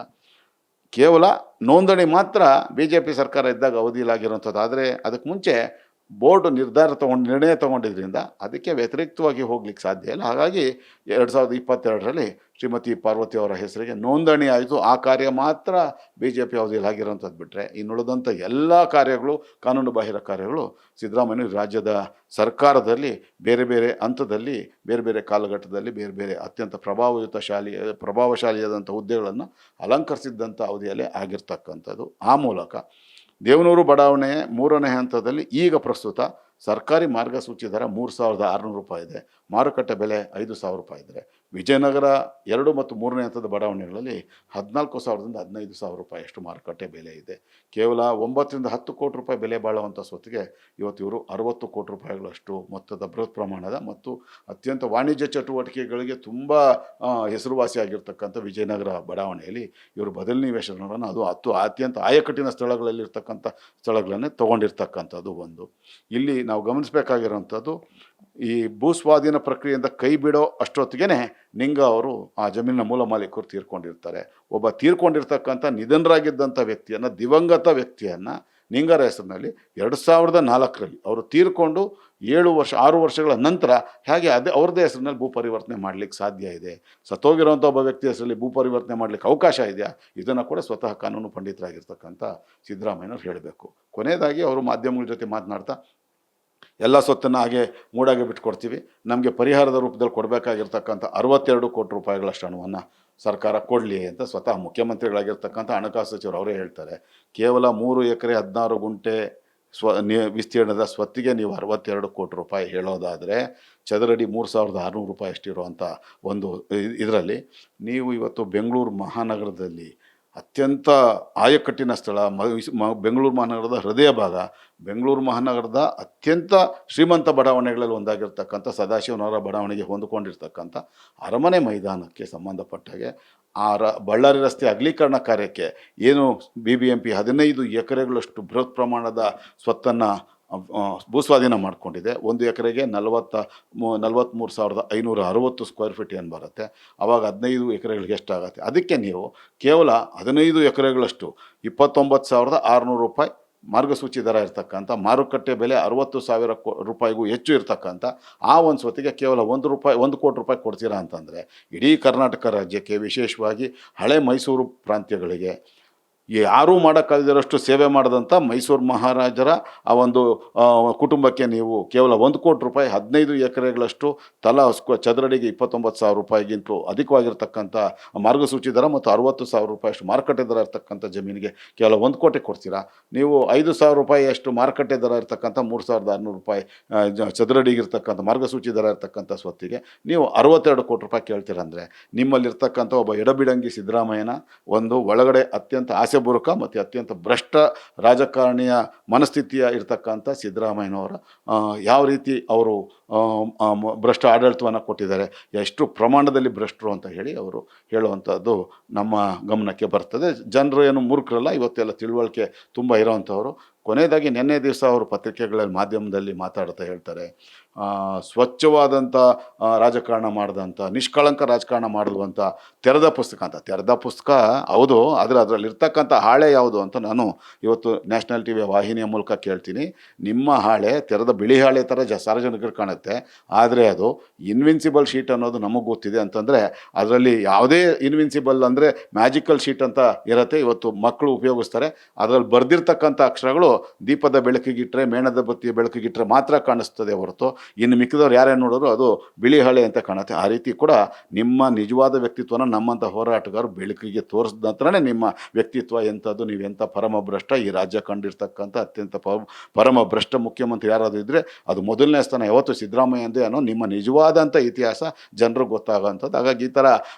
ಕೇವಲ ನೋಂದಣಿ ಮಾತ್ರ BJP ಸರ್ಕಾರ ಇದ್ದಾಗ ಅವಧಿಯಲ್ಲಾಗಿರುವಂಥದ್ದು. ಆದರೆ ಅದಕ್ಕೆ ಮುಂಚೆ ಬೋರ್ಡ್ ನಿರ್ಣಯ ತಗೊಂಡಿದ್ರಿಂದ ಅದಕ್ಕೆ ವ್ಯತಿರಿಕ್ತವಾಗಿ ಹೋಗ್ಲಿಕ್ಕೆ ಸಾಧ್ಯ ಇಲ್ಲ. ಹಾಗಾಗಿ 2022ರಲ್ಲಿ ಶ್ರೀಮತಿ ಪಾರ್ವತಿ ಅವರ ಹೆಸರಿಗೆ ನೋಂದಣಿ ಆಯಿತು. ಆ ಕಾರ್ಯ ಮಾತ್ರ BJP ಅವಧಿಯಲ್ಲಿ ಆಗಿರೋಂಥದ್ದು ಬಿಟ್ಟರೆ ಇನ್ನುಳಿದಂಥ ಎಲ್ಲ ಕಾರ್ಯಗಳು, ಕಾನೂನು ಬಾಹಿರ ಕಾರ್ಯಗಳು ಸಿದ್ದರಾಮಯ್ಯ ರಾಜ್ಯದ ಸರ್ಕಾರದಲ್ಲಿ ಬೇರೆ ಬೇರೆ ಹಂತದಲ್ಲಿ, ಬೇರೆ ಬೇರೆ ಕಾಲಘಟ್ಟದಲ್ಲಿ, ಬೇರೆ ಬೇರೆ ಅತ್ಯಂತ ಪ್ರಭಾವಶಾಲಿಯಾದಂಥ ಹುದ್ದೆಗಳನ್ನು ಅಲಂಕರಿಸಿದ್ದಂಥ ಅವಧಿಯಲ್ಲೇ ಆಗಿರ್ತಕ್ಕಂಥದ್ದು. ಆ ಮೂಲಕ ದೇವನೂರು ಬಡಾವಣೆ 3ನೇ ಹಂತದಲ್ಲಿ ಈಗ ಪ್ರಸ್ತುತ ಸರ್ಕಾರಿ ಮಾರ್ಗಸೂಚಿ ದರ 3,600 ರೂಪಾಯಿ ಇದೆ, ಮಾರುಕಟ್ಟೆ ಬೆಲೆ 5,000 ರೂಪಾಯಿ ಇದ್ದರೆ ವಿಜಯನಗರ 2 ಮತ್ತು 3ನೇ ಹಂತದ ಬಡಾವಣೆಗಳಲ್ಲಿ 14,000ದಿಂದ 15,000 ರೂಪಾಯಿ ಅಷ್ಟು ಮಾರುಕಟ್ಟೆ ಬೆಲೆ ಇದೆ. ಕೇವಲ 9ರಿಂದ 10 ಕೋಟಿ ರೂಪಾಯಿ ಬೆಲೆ ಬಾಳುವಂಥ ಸ್ವತ್ತಿಗೆ ಇವತ್ತು ಇವರು 60 ಕೋಟಿ ರೂಪಾಯಿಗಳಷ್ಟು ಮೊತ್ತದ ಬೃಹತ್ ಪ್ರಮಾಣದ ಮತ್ತು ಅತ್ಯಂತ ವಾಣಿಜ್ಯ ಚಟುವಟಿಕೆಗಳಿಗೆ ತುಂಬ ಹೆಸರುವಾಸಿಯಾಗಿರ್ತಕ್ಕಂಥ ವಿಜಯನಗರ ಬಡಾವಣೆಯಲ್ಲಿ ಇವರು ಬದಲು ನಿವೇಶನಗಳನ್ನು ಅದು ಅತ್ಯಂತ ಆಯಕಟ್ಟಿನ ಸ್ಥಳಗಳಲ್ಲಿರ್ತಕ್ಕಂಥ ಸ್ಥಳಗಳನ್ನೇ ತೊಗೊಂಡಿರ್ತಕ್ಕಂಥದ್ದು ಒಂದು. ಇಲ್ಲಿ ನಾವು ಗಮನಿಸಬೇಕಾಗಿರೋಂಥದ್ದು, ಈ ಭೂಸ್ವಾಧೀನ ಪ್ರಕ್ರಿಯೆಯಿಂದ ಕೈ ಬಿಡೋ ಅಷ್ಟೊತ್ತಿಗೆ ನಿಂಗ ಅವರು ಆ ಜಮೀನಿನ ಮೂಲ ಮಾಲೀಕರು ತೀರ್ಕೊಂಡಿರ್ತಾರೆ. ಒಬ್ಬ ತೀರ್ಕೊಂಡಿರ್ತಕ್ಕಂಥ ನಿಧನರಾಗಿದ್ದಂಥ ವ್ಯಕ್ತಿಯನ್ನು, ದಿವಂಗತ ವ್ಯಕ್ತಿಯನ್ನು ನಿಂಗರ ಹೆಸರಿನಲ್ಲಿ 2004ರಲ್ಲಿ ಅವರು ತೀರ್ಕೊಂಡು 6 ವರ್ಷಗಳ ನಂತರ ಹೇಗೆ ಅವ್ರದ್ದೇ ಹೆಸರಿನಲ್ಲಿ ಭೂ ಪರಿವರ್ತನೆ ಮಾಡಲಿಕ್ಕೆ ಸಾಧ್ಯ ಇದೆ? ಸತ್ತೋಗಿರೋಂಥ ಒಬ್ಬ ವ್ಯಕ್ತಿ ಹೆಸರಲ್ಲಿ ಭೂ ಪರಿವರ್ತನೆ ಮಾಡಲಿಕ್ಕೆ ಅವಕಾಶ ಇದೆಯಾ? ಇದನ್ನು ಕೂಡ ಸ್ವತಃ ಕಾನೂನು ಪಂಡಿತರಾಗಿರ್ತಕ್ಕಂಥ ಸಿದ್ದರಾಮಯ್ಯನವ್ರು ಹೇಳಬೇಕು. ಕೊನೆಯದಾಗಿ ಅವರು ಮಾಧ್ಯಮಗಳ ಜೊತೆ ಮಾತನಾಡ್ತಾ ಎಲ್ಲ ಸೊತ್ತನ್ನು ಹಾಗೆ ಮೂಡಾಗೆ ಬಿಟ್ಕೊಡ್ತೀವಿ, ನಮಗೆ ಪರಿಹಾರದ ರೂಪದಲ್ಲಿ ಕೊಡಬೇಕಾಗಿರ್ತಕ್ಕಂಥ 62 ಕೋಟಿ ರೂಪಾಯಿಗಳಷ್ಟು ಹಣವನ್ನು ಸರ್ಕಾರ ಕೊಡಲಿ ಅಂತ ಸ್ವತಃ ಮುಖ್ಯಮಂತ್ರಿಗಳಾಗಿರ್ತಕ್ಕಂಥ ಹಣಕಾಸು ಸಚಿವರು ಅವರೇ ಹೇಳ್ತಾರೆ. ಕೇವಲ 3 ಎಕರೆ 16 ಗುಂಟೆ ವಿಸ್ತೀರ್ಣದ ಸ್ವತ್ತಿಗೆ ನೀವು 62 ಕೋಟಿ ರೂಪಾಯಿ ಹೇಳೋದಾದರೆ ಚದರಡಿ 3,600 ರೂಪಾಯಿ ಅಷ್ಟಿರುವಂಥ ಒಂದು ಇದರಲ್ಲಿ ನೀವು ಇವತ್ತು ಬೆಂಗಳೂರು ಮಹಾನಗರದಲ್ಲಿ ಅತ್ಯಂತ ಆಯಕಟ್ಟಿನ ಸ್ಥಳ, ಬೆಂಗಳೂರು ಮಹಾನಗರದ ಹೃದಯ ಭಾಗ, ಬೆಂಗಳೂರು ಮಹಾನಗರದ ಅತ್ಯಂತ ಶ್ರೀಮಂತ ಬಡಾವಣೆಗಳಲ್ಲಿ ಒಂದಾಗಿರ್ತಕ್ಕಂಥ ಸದಾಶಿವನಗರ ಬಡಾವಣೆಗೆ ಹೊಂದಿಕೊಂಡಿರ್ತಕ್ಕಂಥ ಅರಮನೆ ಮೈದಾನಕ್ಕೆ ಸಂಬಂಧಪಟ್ಟಾಗೆ ಬಳ್ಳಾರಿ ರಸ್ತೆ ಅಗಲೀಕರಣ ಕಾರ್ಯಕ್ಕೆ ಏನು BBMP 15 ಎಕರೆಗಳಷ್ಟು ಬೃಹತ್ ಪ್ರಮಾಣದ ಸ್ವತ್ತನ್ನು ಭೂಸ್ವಾಧೀನ ಮಾಡಿಕೊಂಡಿದೆ. 1 ಎಕರೆಗೆ 43,560 ಸ್ಕ್ವೇರ್ ಫೀಟ್ ಏನು ಬರುತ್ತೆ, ಆವಾಗ 15 ಎಕರೆಗಳಿಗೆ ಎಷ್ಟಾಗುತ್ತೆ? ಅದಕ್ಕೆ ನೀವು ಕೇವಲ 15 ಎಕರೆಗಳಷ್ಟು 29,600 ರೂಪಾಯಿ ಮಾರ್ಗಸೂಚಿ ದರ ಇರ್ತಕ್ಕಂಥ, ಮಾರುಕಟ್ಟೆ ಬೆಲೆ 60,000 ರೂಪಾಯಿಗೂ ಹೆಚ್ಚು ಇರ್ತಕ್ಕಂಥ ಆ ಒಂದು ಸ್ವತ್ತಿಗೆ ಕೇವಲ 1 ಕೋಟಿ ರೂಪಾಯಿ ಕೊಡ್ತೀರಾ ಅಂತಂದರೆ ಇಡೀ ಕರ್ನಾಟಕ ರಾಜ್ಯಕ್ಕೆ, ವಿಶೇಷವಾಗಿ ಹಳೆ ಮೈಸೂರು ಪ್ರಾಂತ್ಯಗಳಿಗೆ ಯಾರೂ ಮಾಡೋಕ್ಕಾಗದಿರೋಷ್ಟು ಸೇವೆ ಮಾಡಿದಂಥ ಮೈಸೂರು ಮಹಾರಾಜರ ಆ ಒಂದು ಕುಟುಂಬಕ್ಕೆ ನೀವು ಕೇವಲ 1 ಕೋಟಿ ರೂಪಾಯಿ 15 ಎಕರೆಗಳಷ್ಟು ತಲಾ ಚದರಡಿಗೆ 29,000 ರೂಪಾಯಿಗಿಂತಲೂ ಅಧಿಕವಾಗಿರ್ತಕ್ಕಂಥ ಮಾರ್ಗಸೂಚಿ ದರ ಮತ್ತು 60,000 ರೂಪಾಯಿಯಷ್ಟು ಮಾರುಕಟ್ಟೆ ದರ ಇರ್ತಕ್ಕಂಥ ಜಮೀನಿಗೆ ಕೇವಲ 1 ಕೋಟಿ ಕೊಡ್ತೀರಾ? ನೀವು 5,000 ರೂಪಾಯಿಯಷ್ಟು ಮಾರುಕಟ್ಟೆ ದರ ಇರ್ತಕ್ಕಂಥ 3,600 ರೂಪಾಯಿ ಚದರಡಿಗಿರ್ತಕ್ಕಂಥ ಮಾರ್ಗಸೂಚಿ ದರ ಇರ್ತಕ್ಕಂಥ ಸ್ವತ್ತಿಗೆ ನೀವು 62 ಕೋಟಿ ರೂಪಾಯಿ ಕೇಳ್ತೀರಂದರೆ ನಿಮ್ಮಲ್ಲಿರ್ತಕ್ಕಂಥ ಒಬ್ಬ ಎಡಬಿಡಂಗಿ ಸಿದ್ದರಾಮಯ್ಯನ ಒಂದು ಒಳಗಡೆ ಅತ್ಯಂತ ಆಸೆಬುರುಕ ಮತ್ತು ಅತ್ಯಂತ ಭ್ರಷ್ಟ ರಾಜಕಾರಣಿಯ ಮನಸ್ಥಿತಿಯ ಇರ್ತಕ್ಕಂಥ ಸಿದ್ದರಾಮಯ್ಯನವರ ಯಾವ ರೀತಿ ಅವರು ಭ್ರಷ್ಟ ಆಡಳಿತವನ್ನು ಕೊಟ್ಟಿದ್ದಾರೆ, ಎಷ್ಟು ಪ್ರಮಾಣದಲ್ಲಿ ಭ್ರಷ್ಟರು ಅಂತ ಹೇಳಿ ಅವರು ಹೇಳುವಂಥದ್ದು ನಮ್ಮ ಗಮನಕ್ಕೆ ಬರ್ತದೆ. ಜನರು ಏನು ಮೂರ್ಖರಲ್ಲ, ಇವತ್ತೆಲ್ಲ ತಿಳುವಳಿಕೆ ತುಂಬ ಇರೋವಂಥವ್ರು. ಕೊನೆಯದಾಗಿ ನಿನ್ನೆ ದಿವಸ ಅವರು ಪತ್ರಿಕೆಗಳಲ್ಲಿ ಮಾಧ್ಯಮದಲ್ಲಿ ಮಾತಾಡ್ತಾ ಹೇಳ್ತಾರೆ, ಸ್ವಚ್ಛವಾದಂಥ ರಾಜಕಾರಣ ಮಾಡಿದಂಥ, ನಿಷ್ಕಳಂಕ ರಾಜಕಾರಣ ಮಾಡುವಂಥ ತೆರೆದ ಪುಸ್ತಕ ಅಂತ. ತೆರೆದ ಪುಸ್ತಕ ಹೌದು, ಆದರೆ ಅದರಲ್ಲಿರ್ತಕ್ಕಂಥ ಹಾಳೆ ಯಾವುದು ಅಂತ ನಾನು ಇವತ್ತು ನ್ಯಾಷನಲ್ ಟಿವಿಯ ವಾಹಿನಿಯ ಮೂಲಕ ಕೇಳ್ತೀನಿ. ನಿಮ್ಮ ಹಾಳೆ ತೆರೆದ ಬಿಳಿ ಹಾಳೆ ಥರ ಸಾರ್ವಜನಿಕರು ಕಾಣುತ್ತೆ. ಆಗುತ್ತೆ. ಆದರೆ ಅದು ಇನ್ವಿನ್ಸಿಬಲ್ ಶೀಟ್ ಅನ್ನೋದು ನಮಗೆ ಗೊತ್ತಿದೆ ಅಂತಂದರೆ ಅದರಲ್ಲಿ ಯಾವುದೇ ಇನ್ವಿನ್ಸಿಬಲ್ ಅಂದರೆ ಮ್ಯಾಜಿಕಲ್ ಶೀಟ್ ಅಂತ ಇರುತ್ತೆ. ಇವತ್ತು ಮಕ್ಕಳು ಉಪಯೋಗಿಸ್ತಾರೆ. ಅದರಲ್ಲಿ ಬರೆದಿರ್ತಕ್ಕಂಥ ಅಕ್ಷರಗಳು ದೀಪದ ಬೆಳಕಿಗಿಟ್ಟರೆ, ಮೇಣದ ಬತ್ತಿಯ ಬೆಳಕಿಗಿಟ್ಟರೆ ಮಾತ್ರ ಕಾಣಿಸ್ತದೆ ಹೊರತು ಇನ್ನು ಮಿಕ್ಕಿದವ್ರು ಯಾರೇನು ನೋಡೋರು ಅದು ಬಿಳಿ ಹಳೆ ಅಂತ ಕಾಣುತ್ತೆ. ಆ ರೀತಿ ಕೂಡ ನಿಮ್ಮ ನಿಜವಾದ ವ್ಯಕ್ತಿತ್ವನ ನಮ್ಮಂಥ ಹೋರಾಟಗಾರರು ಬೆಳಕಿಗೆ ತೋರಿಸಿದ ನಂತರನೇ ನಿಮ್ಮ ವ್ಯಕ್ತಿತ್ವ ಎಂಥದ್ದು, ನೀವೆಂಥ ಪರಮಭ್ರಷ್ಟ, ಈ ರಾಜ್ಯ ಕಂಡಿರ್ತಕ್ಕಂಥ ಅತ್ಯಂತ ಪರಮಭ್ರಷ್ಟ ಮುಖ್ಯಮಂತ್ರಿ ಯಾರಾದರೂ ಇದ್ದರೆ ಅದು ಮೊದಲನೇ ಸ್ಥಾನ ಯಾವತ್ತು ಸಿದ್ದರಾಮಯ್ಯಂದೇ ಅನ್ನೋ ನಿಮ್ಮ ನಿಜವಾದಂಥ ಇತಿಹಾಸ ಜನರಿಗೆ ಗೊತ್ತಾಗೋಂಥದ್ದು. ಹಾಗಾಗಿ ಈ ಥರ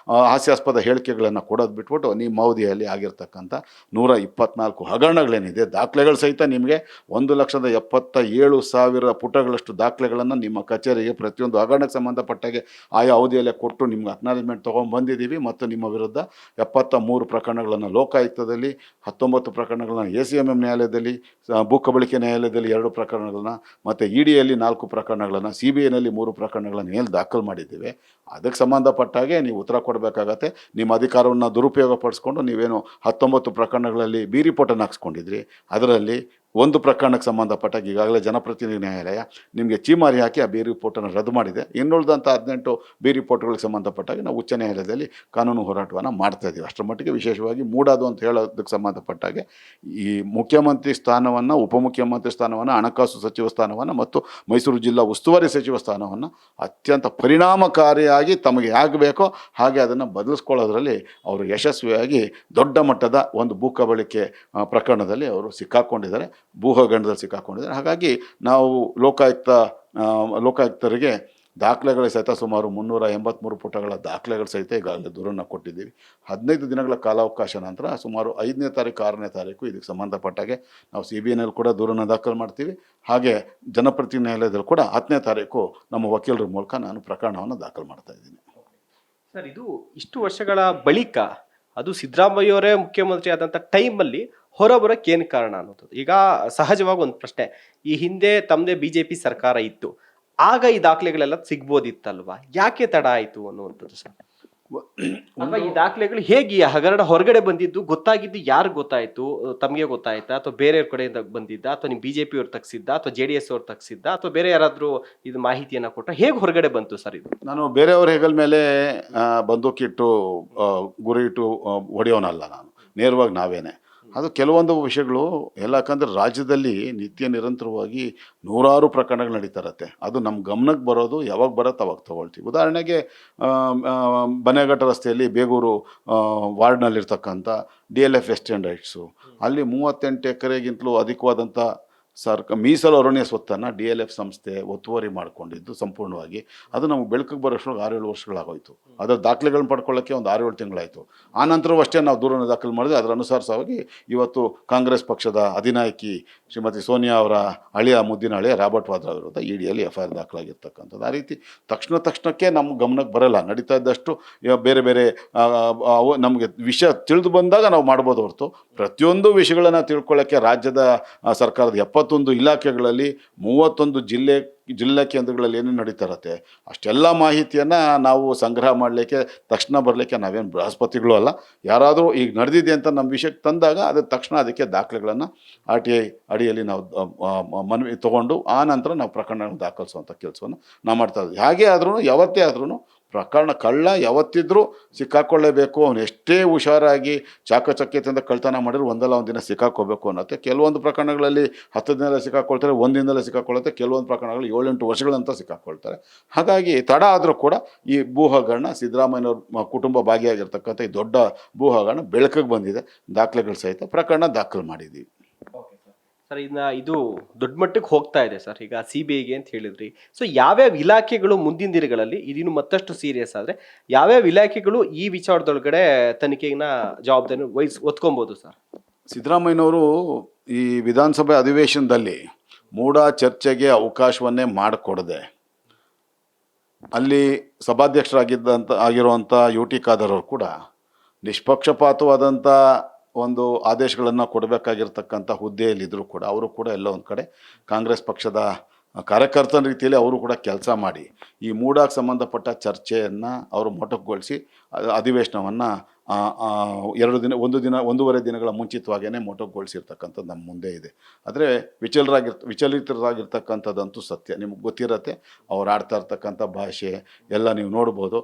ಹಾಸ್ಯಾಸ್ಪದ ಹೇಳಿಕೆಗಳನ್ನು ಕೊಡೋದು ಬಿಟ್ಬಿಟ್ಟು ನಿಮ್ಮ ಅವಧಿಯಲ್ಲಿ ಆಗಿರ್ತಕ್ಕಂಥ 124 ಹಗರಣಗಳೇನಿದೆ, ದಾಖಲೆಗಳು ಸಹಿತ ನಿಮಗೆ 1,77,000 ಪುಟಗಳಷ್ಟು ದಾಖಲೆಗಳನ್ನು ನಿಮ್ಮ ಕಚೇರಿಗೆ ಪ್ರತಿಯೊಂದು ಹಗರಣಕ್ಕೆ ಸಂಬಂಧಪಟ್ಟಾಗೆ ಆಯಾ ಅವಧಿಯಲ್ಲೇ ಕೊಟ್ಟು ನಿಮ್ಗೆ ಅಕ್ನಾಲೇಜ್ಮೆಂಟ್ ತೊಗೊಂಡ್ಬಂದಿದ್ದೀವಿ. ಮತ್ತು ನಿಮ್ಮ ವಿರುದ್ಧ 73 ಪ್ರಕರಣಗಳನ್ನು ಲೋಕಾಯುಕ್ತದಲ್ಲಿ, 19 ಪ್ರಕರಣಗಳನ್ನ ACMM ನ್ಯಾಯಾಲಯದಲ್ಲಿ, ಭೂ ಕಬಳಿಕೆ ನ್ಯಾಯಾಲಯದಲ್ಲಿ 2 ಪ್ರಕರಣಗಳನ್ನ, ಮತ್ತು EDಯಲ್ಲಿ 4 ಪ್ರಕರಣಗಳನ್ನು, CBIನಲ್ಲಿ 3 ಪ್ರಕರಣಗಳನ್ನು ಏನು ದಾಖಲು ಮಾಡಿದ್ದೇವೆ. ಅದಕ್ಕೆ ಸಂಬಂಧಪಟ್ಟಾಗೆ ನೀವು ಉತ್ತರ ಕೊಡಬೇಕಾಗತ್ತೆ. ನಿಮ್ಮ ಅಧಿಕಾರವನ್ನು ದುರುಪಯೋಗ ಪಡಿಸ್ಕೊಂಡು ನೀವೇನು 19 ಪ್ರಕರಣಗಳಲ್ಲಿ ಬಿ ರಿಪೋರ್ಟನ್ನು ಹಾಕ್ಸ್ಕೊಂಡಿದ್ರಿ. ಅದರಲ್ಲಿ ಒಂದು ಪ್ರಕರಣಕ್ಕೆ ಸಂಬಂಧಪಟ್ಟಾಗ ಈಗಾಗಲೇ ಜನಪ್ರತಿನಿಧಿ ನ್ಯಾಯಾಲಯ ನಿಮಗೆ ಚೀಮಾರಿ ಹಾಕಿ ಆ ಬಿ ರಿಪೋರ್ಟನ್ನು ರದ್ದು ಮಾಡಿದೆ. ಇನ್ನುಳಿದಂಥ 18 ಬಿ ರಿಪೋರ್ಟ್ಗಳಿಗೆ ಸಂಬಂಧಪಟ್ಟಾಗಿ ನಾವು ಉಚ್ಚ ನ್ಯಾಯಾಲಯದಲ್ಲಿ ಕಾನೂನು ಹೋರಾಟವನ್ನು ಮಾಡ್ತಾಯಿದ್ದೀವಿ. ಅಷ್ಟರ ಮಟ್ಟಿಗೆ ವಿಶೇಷವಾಗಿ ಮೂಡೋದು ಅಂತ ಹೇಳೋದಕ್ಕೆ ಸಂಬಂಧಪಟ್ಟಾಗೆ ಈ ಮುಖ್ಯಮಂತ್ರಿ ಸ್ಥಾನವನ್ನು, ಉಪಮುಖ್ಯಮಂತ್ರಿ ಸ್ಥಾನವನ್ನು, ಹಣಕಾಸು ಸಚಿವ ಸ್ಥಾನವನ್ನು ಮತ್ತು ಮೈಸೂರು ಜಿಲ್ಲಾ ಉಸ್ತುವಾರಿ ಸಚಿವ ಸ್ಥಾನವನ್ನು ಅತ್ಯಂತ ಪರಿಣಾಮಕಾರಿಯಾಗಿ ತಮಗೆ ಹೇಗೆ ಬೇಕೋ ಹಾಗೆ ಅದನ್ನು ಬದಲಿಸ್ಕೊಳ್ಳೋದ್ರಲ್ಲಿ ಅವರು ಯಶಸ್ವಿಯಾಗಿ ದೊಡ್ಡ ಮಟ್ಟದ ಒಂದು ಭೂ ಕಬಳಿಕೆ ಪ್ರಕರಣದಲ್ಲಿ ಅವರು ಸಿಕ್ಕಾಕ್ಕೊಂಡಿದ್ದಾರೆ, ಭೂ ಹಗರಣದಲ್ಲಿ ಸಿಕ್ಕಾಕ್ಕೊಂಡಿದ್ದಾರೆ. ಹಾಗಾಗಿ ನಾವು ಲೋಕಾಯುಕ್ತರಿಗೆ ದಾಖಲೆಗಳ ಸಹಿತ ಸುಮಾರು 383 ಪುಟಗಳ ದಾಖಲೆಗಳ ಸಹಿತ ಈಗಾಗಲೇ ದೂರನ್ನು ಕೊಟ್ಟಿದ್ದೀವಿ. 15 ದಿನಗಳ ಕಾಲಾವಕಾಶ ನಂತರ ಸುಮಾರು 5ನೇ ತಾರೀಕು 6ನೇ ತಾರೀಕು ಇದಕ್ಕೆ ಸಂಬಂಧಪಟ್ಟಾಗೆ ನಾವು CBIನಲ್ಲಿ ಕೂಡ ದೂರನ್ನು ದಾಖಲು ಮಾಡ್ತೀವಿ. ಹಾಗೆ ಜನಪ್ರತಿನಿಧಿ ನ್ಯಾಯಾಲಯದಲ್ಲಿ ಕೂಡ 10ನೇ ತಾರೀಕು ನಮ್ಮ ವಕೀಲರ ಮೂಲಕ ನಾನು ಪ್ರಕರಣವನ್ನು ದಾಖಲು ಮಾಡ್ತಾ ಇದ್ದೀನಿ. ಸರ್, ಇದು ಇಷ್ಟು ವರ್ಷಗಳ ಬಳಿಕ ಅದು ಸಿದ್ದರಾಮಯ್ಯವರೇ ಮುಖ್ಯಮಂತ್ರಿ ಆದಂಥ ಟೈಮಲ್ಲಿ ಹೊರಬರೋಕ್ಕೆ ಏನು ಕಾರಣ ಅನ್ನೋದು ಈಗ ಸಹಜವಾಗಿ ಒಂದು ಪ್ರಶ್ನೆ. ಈ ಹಿಂದೆ ತಮ್ಮದೇ BJP ಸರ್ಕಾರ ಇತ್ತು, ಆಗ ಈ ದಾಖಲೆಗಳೆಲ್ಲ ಸಿಗ್ಬೋದಿತ್ತಲ್ವಾ? ಯಾಕೆ ತಡ ಆಯಿತು ಅನ್ನುವಂಥದ್ದು ಸರ್. ಅಥವಾ ಈ ದಾಖಲೆಗಳು ಹೇಗೆ ಹಗರಣ ಹೊರಗಡೆ ಬಂದಿದ್ದು ಗೊತ್ತಾಗಿದ್ದು ಯಾರಿಗೆ ಗೊತ್ತಾಯ್ತು? ತಮಗೆ ಗೊತ್ತಾಯ್ತಾ, ಅಥವಾ ಬೇರೆಯವ್ರ ಕಡೆಯಿಂದ ಬಂದಿದ್ದ, ಅಥವಾ ನಿಮ್ಮ BJP ಅವ್ರು ತಗ್ಸಿದ್ದ, ಅಥವಾ JDS ಅವ್ರು ತಗ್ಸಿದ್ದ, ಅಥವಾ ಬೇರೆ ಯಾರಾದರೂ ಇದು ಮಾಹಿತಿಯನ್ನು ಕೊಟ್ಟರೆ ಹೇಗೆ ಹೊರಗಡೆ ಬಂತು ಸರ್ ಇದು? ನಾನು ಬೇರೆಯವ್ರ ಹೆಗಲ ಮೇಲೆ ಬಂದೂಕಿಟ್ಟು ಗುರಿ ಇಟ್ಟು ಹೊಡೆಯೋನಲ್ಲ, ನಾನು ನೇರವಾಗಿ ನಾವೇನೆ. ಅದು ಕೆಲವೊಂದು ವಿಷಯಗಳು ಯಾಕಂದರೆ ರಾಜ್ಯದಲ್ಲಿ ನಿತ್ಯ ನಿರಂತರವಾಗಿ ನೂರಾರು ಪ್ರಕರಣಗಳು ನಡೀತಾ ಇರತ್ತೆ. ಅದು ನಮ್ಮ ಗಮನಕ್ಕೆ ಬರೋದು ಯಾವಾಗ ಬರುತ್ತೆ ಅವಾಗ ತೊಗೊಳ್ತೀವಿ. ಉದಾಹರಣೆಗೆ ಬನ್ನೇಘಟ್ಟ ರಸ್ತೆಯಲ್ಲಿ ಬೇಗೂರು ವಾರ್ಡ್ನಲ್ಲಿರ್ತಕ್ಕಂಥ DLF ಎಸ್ಟೇಟ್ ರೈಟ್ಸು, ಅಲ್ಲಿ 38 ಎಕರೆಗಿಂತಲೂ ಅಧಿಕವಾದಂಥ ಮೀಸಲು ಅರಣ್ಯ ಸ್ವತ್ತನ್ನು DLF ಸಂಸ್ಥೆ ಒತ್ತುವರಿ ಮಾಡಿಕೊಂಡಿದ್ದು ಸಂಪೂರ್ಣವಾಗಿ. ಅದು ನಮಗೆ ಬೆಳಕಿಗೆ ಬರೋಷ್ಟು 6-7 ವರ್ಷಗಳಾಗೋಯ್ತು. ಅದರ ದಾಖಲೆಗಳನ್ನ ಪಡ್ಕೊಳ್ಳೋಕ್ಕೆ ಒಂದು 6-7 ತಿಂಗಳಾಯಿತು. ಆ ನಂತರವೂ ಅಷ್ಟೇ ನಾವು ದೂರನ್ನು ದಾಖಲು ಮಾಡಿದ್ವಿ. ಅದರ ಅನುಸಾರವಾಗಿ ಇವತ್ತು ಕಾಂಗ್ರೆಸ್ ಪಕ್ಷದ ಅಧಿನಾಯಕಿ ಶ್ರೀಮತಿ ಸೋನಿಯಾ ಅವರ ಮುದ್ದಿನ ಹಳೆಯ ರಾಬರ್ಟ್ ವಾದ್ರಾ ವಿರುದ್ಧ EDಯಲ್ಲಿ FIR ದಾಖಲಾಗಿರ್ತಕ್ಕಂಥದ್ದು. ಆ ರೀತಿ ತಕ್ಷಣಕ್ಕೆ ನಮ್ಮ ಗಮನಕ್ಕೆ ಬರಲ್ಲ. ನಡೀತಾ ಇದ್ದಷ್ಟು ಬೇರೆ ಬೇರೆ ನಮಗೆ ವಿಷಯ ತಿಳಿದು ಬಂದಾಗ ನಾವು ಮಾಡ್ಬೋದು ಹೊರತು ಪ್ರತಿಯೊಂದು ವಿಷಯಗಳನ್ನು ತಿಳ್ಕೊಳ್ಳೋಕ್ಕೆ ರಾಜ್ಯದ ಸರ್ಕಾರದ 71 ಇಲಾಖೆಗಳಲ್ಲಿ 31 ಜಿಲ್ಲಾ ಕೇಂದ್ರಗಳಲ್ಲಿ ಏನೇನು ನಡೀತಾ ಇರತ್ತೆ ಅಷ್ಟೆಲ್ಲ ಮಾಹಿತಿಯನ್ನು ನಾವು ಸಂಗ್ರಹ ಮಾಡಲಿಕ್ಕೆ ತಕ್ಷಣ ಬರಲಿಕ್ಕೆ ನಾವೇನು ಬೃಹಸ್ಪತಿಗಳು ಅಲ್ಲ. ಯಾರಾದರೂ ಈಗ ನಡೆದಿದೆ ಅಂತ ನಮ್ಮ ವಿಷಯಕ್ಕೆ ತಂದಾಗ ಅದರ ತಕ್ಷಣ ಅದಕ್ಕೆ ದಾಖಲೆಗಳನ್ನು RTI ಅಡಿಯಲ್ಲಿ ನಾವು ಮನವಿ ತೊಗೊಂಡು ಆ ನಂತರ ನಾವು ಪ್ರಕರಣ ದಾಖಲಿಸುವಂಥ ಕೆಲಸವನ್ನು ನಾವು ಮಾಡ್ತಾ ಇದ್ದೀವಿ. ಹಾಗೆ ಆದ್ರೂ ಯಾವತ್ತೇ ಆದ್ರೂ ಪ್ರಕರಣ ಕಳ್ಳ ಯಾವತ್ತಿದ್ರೂ ಸಿಕ್ಕಾಕೊಳ್ಳೇಬೇಕು. ಅವನು ಎಷ್ಟೇ ಹುಷಾರಾಗಿ ಚಾಕಚಕ್ಯತೆಯಿಂದ ಕಳ್ತನ ಮಾಡಿದ್ರು ಒಂದಲ್ಲ ಒಂದು ದಿನ ಸಿಕ್ಕಾಕೋಬೇಕು ಅನ್ನತ್ತೆ. ಕೆಲವೊಂದು ಪ್ರಕರಣಗಳಲ್ಲಿ 10 ದಿನದಲ್ಲೇ ಸಿಕ್ಕಾಕೊಳ್ತಾರೆ, 1 ದಿನದಲ್ಲೇ ಸಿಕ್ಕಾಕೊಳ್ಳುತ್ತೆ. ಕೆಲವೊಂದು ಪ್ರಕರಣಗಳು 7-8 ವರ್ಷಗಳಂತ ಸಿಕ್ಕಾಕೊಳ್ತಾರೆ. ಹಾಗಾಗಿ ತಡ ಆದರೂ ಕೂಡ ಈ ಭೂ ಹಗರಣ, ಸಿದ್ದರಾಮಯ್ಯನವ್ರ ಕುಟುಂಬ ಭಾಗಿಯಾಗಿರ್ತಕ್ಕಂಥ ಈ ದೊಡ್ಡ ಭೂ ಹಗರಣ ಬೆಳಕಿಗೆ ಬಂದಿದೆ. ದಾಖಲೆಗಳು ಸಹಿತ ಪ್ರಕರಣ ದಾಖಲು ಮಾಡಿದ್ದೀವಿ. ಸರ್, ಇದು ದೊಡ್ಡ ಮಟ್ಟಕ್ಕೆ ಹೋಗ್ತಾ ಇದೆ ಸರ್. ಈಗ CBIಗೆ ಅಂತ ಹೇಳಿದ್ರಿ. ಸೊ ಯಾವ್ಯಾವ ಇಲಾಖೆಗಳು ಮುಂದಿನ ದಿನಗಳಲ್ಲಿ ಇದಿನ್ನು ಮತ್ತಷ್ಟು ಸೀರಿಯಸ್ ಆದರೆ ಯಾವ್ಯಾವ ಇಲಾಖೆಗಳು ಈ ವಿಚಾರದೊಳಗಡೆ ತನಿಖೆನ ಜವಾಬ್ದಾರಿ ಹೊತ್ಕೊಬೋದು ಸರ್? ಸಿದ್ದರಾಮಯ್ಯನವರು ಈ ವಿಧಾನಸಭೆ ಅಧಿವೇಶನದಲ್ಲಿ ಮೂಢ ಚರ್ಚೆಗೆ ಅವಕಾಶವನ್ನೇ ಮಾಡಿಕೊಡದೆ ಅಲ್ಲಿ ಸಭಾಧ್ಯಕ್ಷರಾಗಿರುವಂಥ UT ಖಾದರ್ ಅವರು ಕೂಡ ನಿಷ್ಪಕ್ಷಪಾತವಾದಂಥ ಒಂದು ಆದೇಶಗಳನ್ನು ಕೊಡಬೇಕಾಗಿರ್ತಕ್ಕಂಥ ಹುದ್ದೆಯಲ್ಲಿದ್ದರೂ ಕೂಡ ಅವರು ಕೂಡ ಎಲ್ಲೋ ಒಂದು ಕಡೆ ಕಾಂಗ್ರೆಸ್ ಪಕ್ಷದ ಕಾರ್ಯಕರ್ತನ ರೀತಿಯಲ್ಲಿ ಅವರು ಕೂಡ ಕೆಲಸ ಮಾಡಿ ಈ ಮೂಡಾಗೆ ಸಂಬಂಧಪಟ್ಟ ಚರ್ಚೆಯನ್ನು ಅವರು ಮೊಟಕುಗೊಳಿಸಿ ಅಧಿವೇಶನವನ್ನು 2 ದಿನ 1 ದಿನ 1.5 ದಿನಗಳ ಮುಂಚಿತವಾಗಿಯೇ ಮೊಟಕುಗೊಳಿಸಿರ್ತಕ್ಕಂಥದ್ದು ನಮ್ಮ ಮುಂದೆ ಇದೆ. ಆದರೆ ವಿಚಲಿತರಾಗಿರ್ತಕ್ಕಂಥದ್ದಂತೂ ಸತ್ಯ. ನಿಮಗೆ ಗೊತ್ತಿರತ್ತೆ, ಅವ್ರು ಆಡ್ತಾ ಇರ್ತಕ್ಕಂಥ ಭಾಷೆ ಎಲ್ಲ ನೀವು ನೋಡ್ಬೋದು.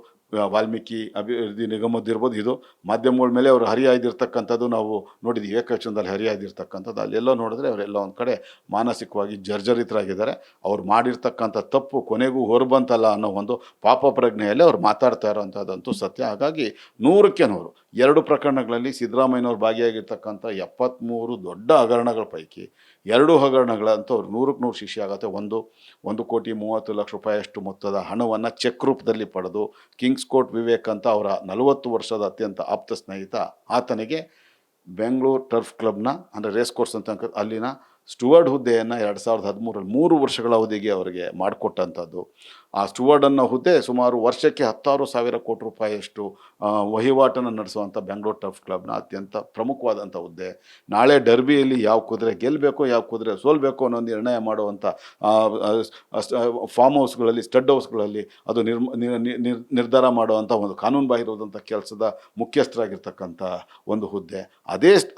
ವಾಲ್ಮೀಕಿ ಅಭಿವೃದ್ಧಿ ನಿಗಮದ್ದಿರ್ಬೋದು, ಇದು ಮಾಧ್ಯಮಗಳ ಮೇಲೆ ಅವರು ಹರಿಯಾಯ್ದಿರ್ತಕ್ಕಂಥದ್ದು ನಾವು ನೋಡಿದ್ವಿ. ಏಕವಚನದಲ್ಲಿ ಹರಿಯಾಯ್ದಿರ್ತಕ್ಕಂಥದ್ದು ಅಲ್ಲೆಲ್ಲೋ ನೋಡಿದ್ರೆ ಅವರೆಲ್ಲ ಒಂದು ಕಡೆ ಮಾನಸಿಕವಾಗಿ ಜರ್ಜರಿತರಾಗಿದ್ದಾರೆ. ಅವ್ರು ಮಾಡಿರ್ತಕ್ಕಂಥ ತಪ್ಪು ಕೊನೆಗೂ ಹೊರಬಂತಲ್ಲ ಅನ್ನೋ ಒಂದು ಪಾಪ ಪ್ರಜ್ಞೆಯಲ್ಲಿ ಅವ್ರು ಮಾತಾಡ್ತಾ ಇರೋವಂಥದ್ದಂತೂ ಸತ್ಯ. ಹಾಗಾಗಿ 100ಕ್ಕೆ 100 2 ಪ್ರಕರಣಗಳಲ್ಲಿ ಸಿದ್ದರಾಮಯ್ಯನವ್ರು ಭಾಗಿಯಾಗಿರ್ತಕ್ಕಂಥ 73 ದೊಡ್ಡ ಹಗರಣಗಳ ಪೈಕಿ 2 ಹಗರಣಗಳಂತೂ ಅವ್ರು 100ಕ್ಕೆ 100 ಶಿಕ್ಷೆ ಆಗುತ್ತೆ. 1,30,30,00,000 ರೂಪಾಯಿಯಷ್ಟು ಮೊತ್ತದ ಹಣವನ್ನು ಚೆಕ್ ರೂಪದಲ್ಲಿ ಪಡೆದು ಕಿಂಗ್ಸ್ ಕೋರ್ಟ್ ವಿವೇಕ್ ಅಂತ ಅವರ 40 ವರ್ಷದ ಅತ್ಯಂತ ಆಪ್ತ ಸ್ನೇಹಿತ, ಆತನಿಗೆ ಬೆಂಗಳೂರು ಟರ್ಫ್ ಕ್ಲಬ್ನ ಅಂದರೆ ರೇಸ್ ಕೋರ್ಸ್ ಅಂತ ಅಲ್ಲಿನ ಸ್ಟುವರ್ಡ್ ಹುದ್ದೆಯನ್ನು 2013ರಲ್ಲಿ 3 ವರ್ಷಗಳ ಅವಧಿಗೆ ಅವರಿಗೆ ಮಾಡಿಕೊಟ್ಟಂಥದ್ದು. ಆ ಸ್ಟುವರ್ಡ್ ಅನ್ನೋ ಹುದ್ದೆ ಸುಮಾರು ವರ್ಷಕ್ಕೆ 16,000 ಕೋಟಿ ರೂಪಾಯಿಯಷ್ಟು ವಹಿವಾಟನ್ನು ನಡೆಸುವಂಥ ಬೆಂಗಳೂರು ಟರ್ಫ್ ಕ್ಲಬ್ನ ಅತ್ಯಂತ ಪ್ರಮುಖವಾದಂಥ ಹುದ್ದೆ. ನಾಳೆ ಡರ್ಬಿಯಲ್ಲಿ ಯಾವ ಕುದುರೆ ಗೆಲ್ಲಬೇಕು, ಯಾವ ಕುದುರೆ ಸೋಲ್ಬೇಕು ಅನ್ನೋ ನಿರ್ಣಯ ಮಾಡುವಂಥ ಫಾರ್ಮ್ ಹೌಸ್ಗಳಲ್ಲಿ, ಸ್ಟಡ್ ಹೌಸ್ಗಳಲ್ಲಿ ಅದು ನಿರ್ಧಾರ ಮಾಡುವಂಥ ಒಂದು ಕಾನೂನು ಬಾಹಿರವಾದಂಥ ಕೆಲಸದ ಮುಖ್ಯಸ್ಥರಾಗಿರ್ತಕ್ಕಂಥ ಒಂದು ಹುದ್ದೆ.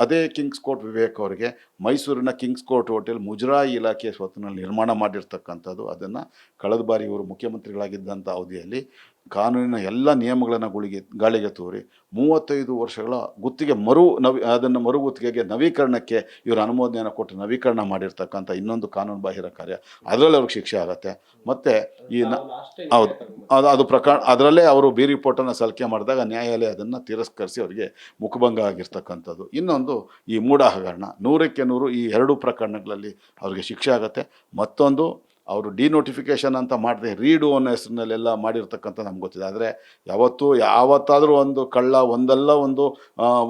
ಅದೇ ಕಿಂಗ್ಸ್ ಕೋರ್ಟ್ ವಿವೇಕ್ ಅವರಿಗೆ ಮೈಸೂರಿನ ಕಿಂಗ್ಸ್ ಕೋರ್ಟ್ ಹೋಟೆಲ್ ಮುಜರಾಯಿ ಇಲಾಖೆ ಸ್ವತ್ತಿನಲ್ಲಿ ನಿರ್ಮಾಣ ಮಾಡಿರ್ತಕ್ಕಂಥದ್ದು. ಅದನ್ನು ಕಳೆದ ಬಾರಿ ಇವರು ಮುಖ್ಯಮಂತ್ರಿಗಳಾಗಿದ್ದಂಥ ಅವಧಿಯಲ್ಲಿ ಕಾನೂನಿನ ಎಲ್ಲ ನಿಯಮಗಳನ್ನು ಗಾಳಿಗೆ ತೂರಿ 35 ವರ್ಷಗಳ ಗುತ್ತಿಗೆ ಅದನ್ನು ಮರುಗುತ್ತಿಗೆಗೆ ನವೀಕರಣಕ್ಕೆ ಇವರು ಅನುಮೋದನೆಯನ್ನು ಕೊಟ್ಟು ನವೀಕರಣ ಮಾಡಿರ್ತಕ್ಕಂಥ ಇನ್ನೊಂದು ಕಾನೂನು ಬಾಹಿರ ಕಾರ್ಯ. ಅದರಲ್ಲಿ ಅವ್ರಿಗೆ ಶಿಕ್ಷೆ ಆಗುತ್ತೆ. ಮತ್ತು ಹೌದು, ಅದು ಅದರಲ್ಲೇ ಅವರು ಬಿ ರಿಪೋರ್ಟನ್ನು ಸಲ್ಲಿಕೆ ಮಾಡಿದಾಗ ನ್ಯಾಯಾಲಯ ಅದನ್ನು ತಿರಸ್ಕರಿಸಿ ಅವರಿಗೆ ಮುಖಭಂಗ ಆಗಿರ್ತಕ್ಕಂಥದ್ದು. ಇನ್ನೊಂದು ಈ ಮೂಡ ಹಗರಣ, 100ಕ್ಕೆ 100 ಈ 2 ಪ್ರಕರಣಗಳಲ್ಲಿ ಅವರಿಗೆ ಶಿಕ್ಷೆ ಆಗುತ್ತೆ. ಮತ್ತೊಂದು ಅವರು ಡಿನೋಟಿಫಿಕೇಷನ್ ಅಂತ ಮಾಡದೆ ರೀಡು ಅನ್ನೋ ಹೆಸರಿನಲ್ಲೆಲ್ಲ ಮಾಡಿರ್ತಕ್ಕಂಥ ನಮ್ಗೆ ಗೊತ್ತಿದೆ. ಆದರೆ ಯಾವತ್ತಾದರೂ ಒಂದು ಕಳ್ಳ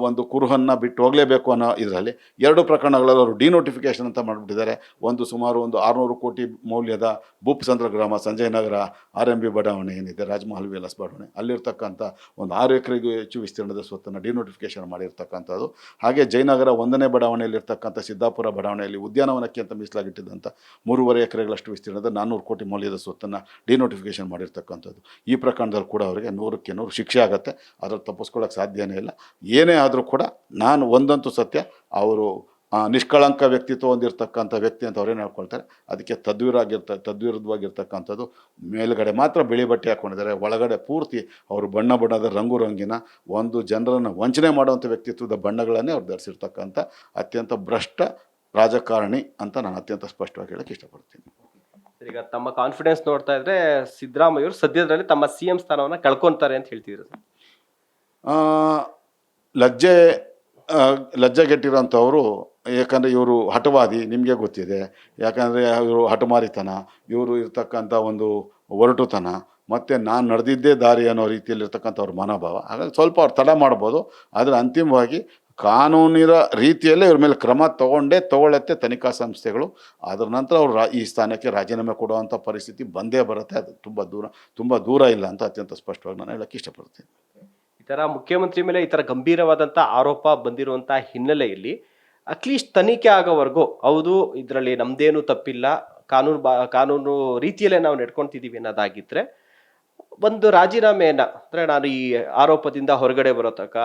ಒಂದು ಕುರುಹನ್ನು ಬಿಟ್ಟು ಹೋಗಲೇಬೇಕು ಅನ್ನೋ ಇದರಲ್ಲಿ 2 ಪ್ರಕರಣಗಳಲ್ಲಿ ಅವರು ಡಿನೋಟಿಫಿಕೇಷನ್ ಅಂತ ಮಾಡಿಬಿಟ್ಟಿದ್ದಾರೆ. ಒಂದು ಸುಮಾರು 600 ಕೋಟಿ ಮೌಲ್ಯದ ಭೂಪಸಂದ್ರ ಗ್ರಾಮ ಸಂಜಯ್ ನಗರ RMB ಬಡಾವಣೆ ಏನಿದೆ, ರಾಜಮಹಲ್ ವಿಲಾಸ್ ಬಡಾವಣೆ, ಅಲ್ಲಿರ್ತಕ್ಕಂಥ ಒಂದು 6 ಎಕರೆಗೂ ಹೆಚ್ಚು ವಿಸ್ತೀರ್ಣದ ಸ್ವತ್ತನ್ನು ಡಿನೋಟಿಫಿಕೇಷನ್ ಮಾಡಿರ್ತಕ್ಕಂಥದ್ದು. ಹಾಗೆ ಜಯನಗರ 1ನೇ ಬಡಾವಣೆಯಲ್ಲಿರ್ತಕ್ಕಂಥ ಸಿದ್ದಾಪುರ ಬಡಾವಣೆಯಲ್ಲಿ ಉದ್ಯಾನವನಕ್ಕೆ ಅಂತ ಮೀಸಲಾಗಿಟ್ಟಿದ್ದಂಥ 3.5 ಎಕರೆಗಳಷ್ಟು ವಿಸ್ತೀರ್ಣದ 400 ಕೋಟಿ ಮೌಲ್ಯದ ಸ್ವತ್ತನ್ನು ಡಿನೋಟಿಫಿಕೇಷನ್ ಮಾಡಿರ್ತಕ್ಕಂಥದ್ದು. ಈ ಪ್ರಕರಣದಲ್ಲಿ ಕೂಡ ಅವರಿಗೆ 100ಕ್ಕೆ 100 ಶಿಕ್ಷೆ ಆಗುತ್ತೆ. ಅದ್ರಲ್ಲಿ ತಪ್ಪಿಸ್ಕೊಳ್ಳೋಕೆ ಸಾಧ್ಯನೇ ಇಲ್ಲ. ಏನೇ ಆದರೂ ಕೂಡ ನಾನು ಒಂದಂತೂ ಸತ್ಯ, ಅವರು ನಿಷ್ಕಳಂಕ ವ್ಯಕ್ತಿತ್ವ ಹೊಂದಿರತಕ್ಕಂಥ ವ್ಯಕ್ತಿ ಅಂತ ಅವ್ರೇನು ಹೇಳ್ಕೊಳ್ತಾರೆ. ಅದಕ್ಕೆ ತದ್ವಿರುದ್ಧವಾಗಿರ್ತಕ್ಕಂಥದ್ದು. ಮೇಲುಗಡೆ ಮಾತ್ರ ಬಿಳಿ ಬಟ್ಟೆ ಹಾಕ್ಕೊಂಡಿದ್ದಾರೆ, ಒಳಗಡೆ ಪೂರ್ತಿ ಅವರು ಬಣ್ಣದ ರಂಗಿನ ಒಂದು ಜನರನ್ನು ವಂಚನೆ ಮಾಡುವಂಥ ವ್ಯಕ್ತಿತ್ವದ ಬಣ್ಣಗಳನ್ನೇ ಅವ್ರು ಧರಿಸಿರ್ತಕ್ಕಂಥ ಅತ್ಯಂತ ಭ್ರಷ್ಟ ರಾಜಕಾರಣಿ ಅಂತ ನಾನು ಅತ್ಯಂತ ಸ್ಪಷ್ಟವಾಗಿ ಹೇಳಕ್ಕೆ ಇಷ್ಟಪಡ್ತೀನಿ. ಈಗ ತಮ್ಮ ಕಾನ್ಫಿಡೆನ್ಸ್ ನೋಡ್ತಾ ಇದ್ರೆ ಸಿದ್ದರಾಮಯ್ಯವರು ಸದ್ಯದಲ್ಲಿ ತಮ್ಮ CM ಸ್ಥಾನವನ್ನು ಕಳ್ಕೊತಾರೆ ಅಂತ ಹೇಳ್ತಿದ್ರು ಸರ್. ಲಜ್ಜೆಗೆಟ್ಟಿರೋಂಥವರು, ಯಾಕಂದರೆ ಇವರು ಹಠವಾದಿ, ನಿಮಗೆ ಗೊತ್ತಿದೆ. ಯಾಕಂದರೆ ಇವರು ಹಠಮಾರಿತನ, ಇವರು ಇರ್ತಕ್ಕಂಥ ಒಂದು ಒರಟುತನ, ಮತ್ತು ನಾನು ನಡೆದಿದ್ದೇ ದಾರಿ ಅನ್ನೋ ರೀತಿಯಲ್ಲಿರ್ತಕ್ಕಂಥ ಅವ್ರ ಮನೋಭಾವ. ಹಾಗಾಗಿ ಸ್ವಲ್ಪ ಅವ್ರು ತಡ ಮಾಡ್ಬೋದು. ಆದರೆ ಅಂತಿಮವಾಗಿ ಕಾನೂನಿನ ರೀತಿಯಲ್ಲೇ ಇವ್ರ ಮೇಲೆ ಕ್ರಮ ತಗೊಳ್ಳತ್ತೆ ತನಿಖಾ ಸಂಸ್ಥೆಗಳು. ಅದರ ನಂತರ ಅವರು ಈ ಸ್ಥಾನಕ್ಕೆ ರಾಜೀನಾಮೆ ಕೊಡುವಂಥ ಪರಿಸ್ಥಿತಿ ಬಂದೇ ಬರುತ್ತೆ. ಅದು ತುಂಬ ದೂರ ಇಲ್ಲ ಅಂತ ಅತ್ಯಂತ ಸ್ಪಷ್ಟವಾಗಿ ನಾನು ಹೇಳಕ್ಕೆ ಇಷ್ಟಪಡ್ತೀನಿ. ಈ ಥರ ಮುಖ್ಯಮಂತ್ರಿ ಮೇಲೆ ಈ ಥರ ಗಂಭೀರವಾದಂಥ ಆರೋಪ ಬಂದಿರುವಂಥ ಹಿನ್ನೆಲೆಯಲ್ಲಿ ಅಟ್ಲೀಸ್ಟ್ ತನಿಖೆ ಆಗೋವರೆಗೂ ಹೌದು ಇದರಲ್ಲಿ ನಮ್ದೇನು ತಪ್ಪಿಲ್ಲ, ಕಾನೂನು ರೀತಿಯಲ್ಲೇ ನಾವು ನಡ್ಕೊಳ್ತಿದ್ದೀವಿ ಅನ್ನೋದಾಗಿದ್ದರೆ ಒಂದು ರಾಜೀನಾಮೆಯನ್ನು, ಅಂದರೆ ನಾನು ಈ ಆರೋಪದಿಂದ ಹೊರಗಡೆ ಬರೋ ತನಕ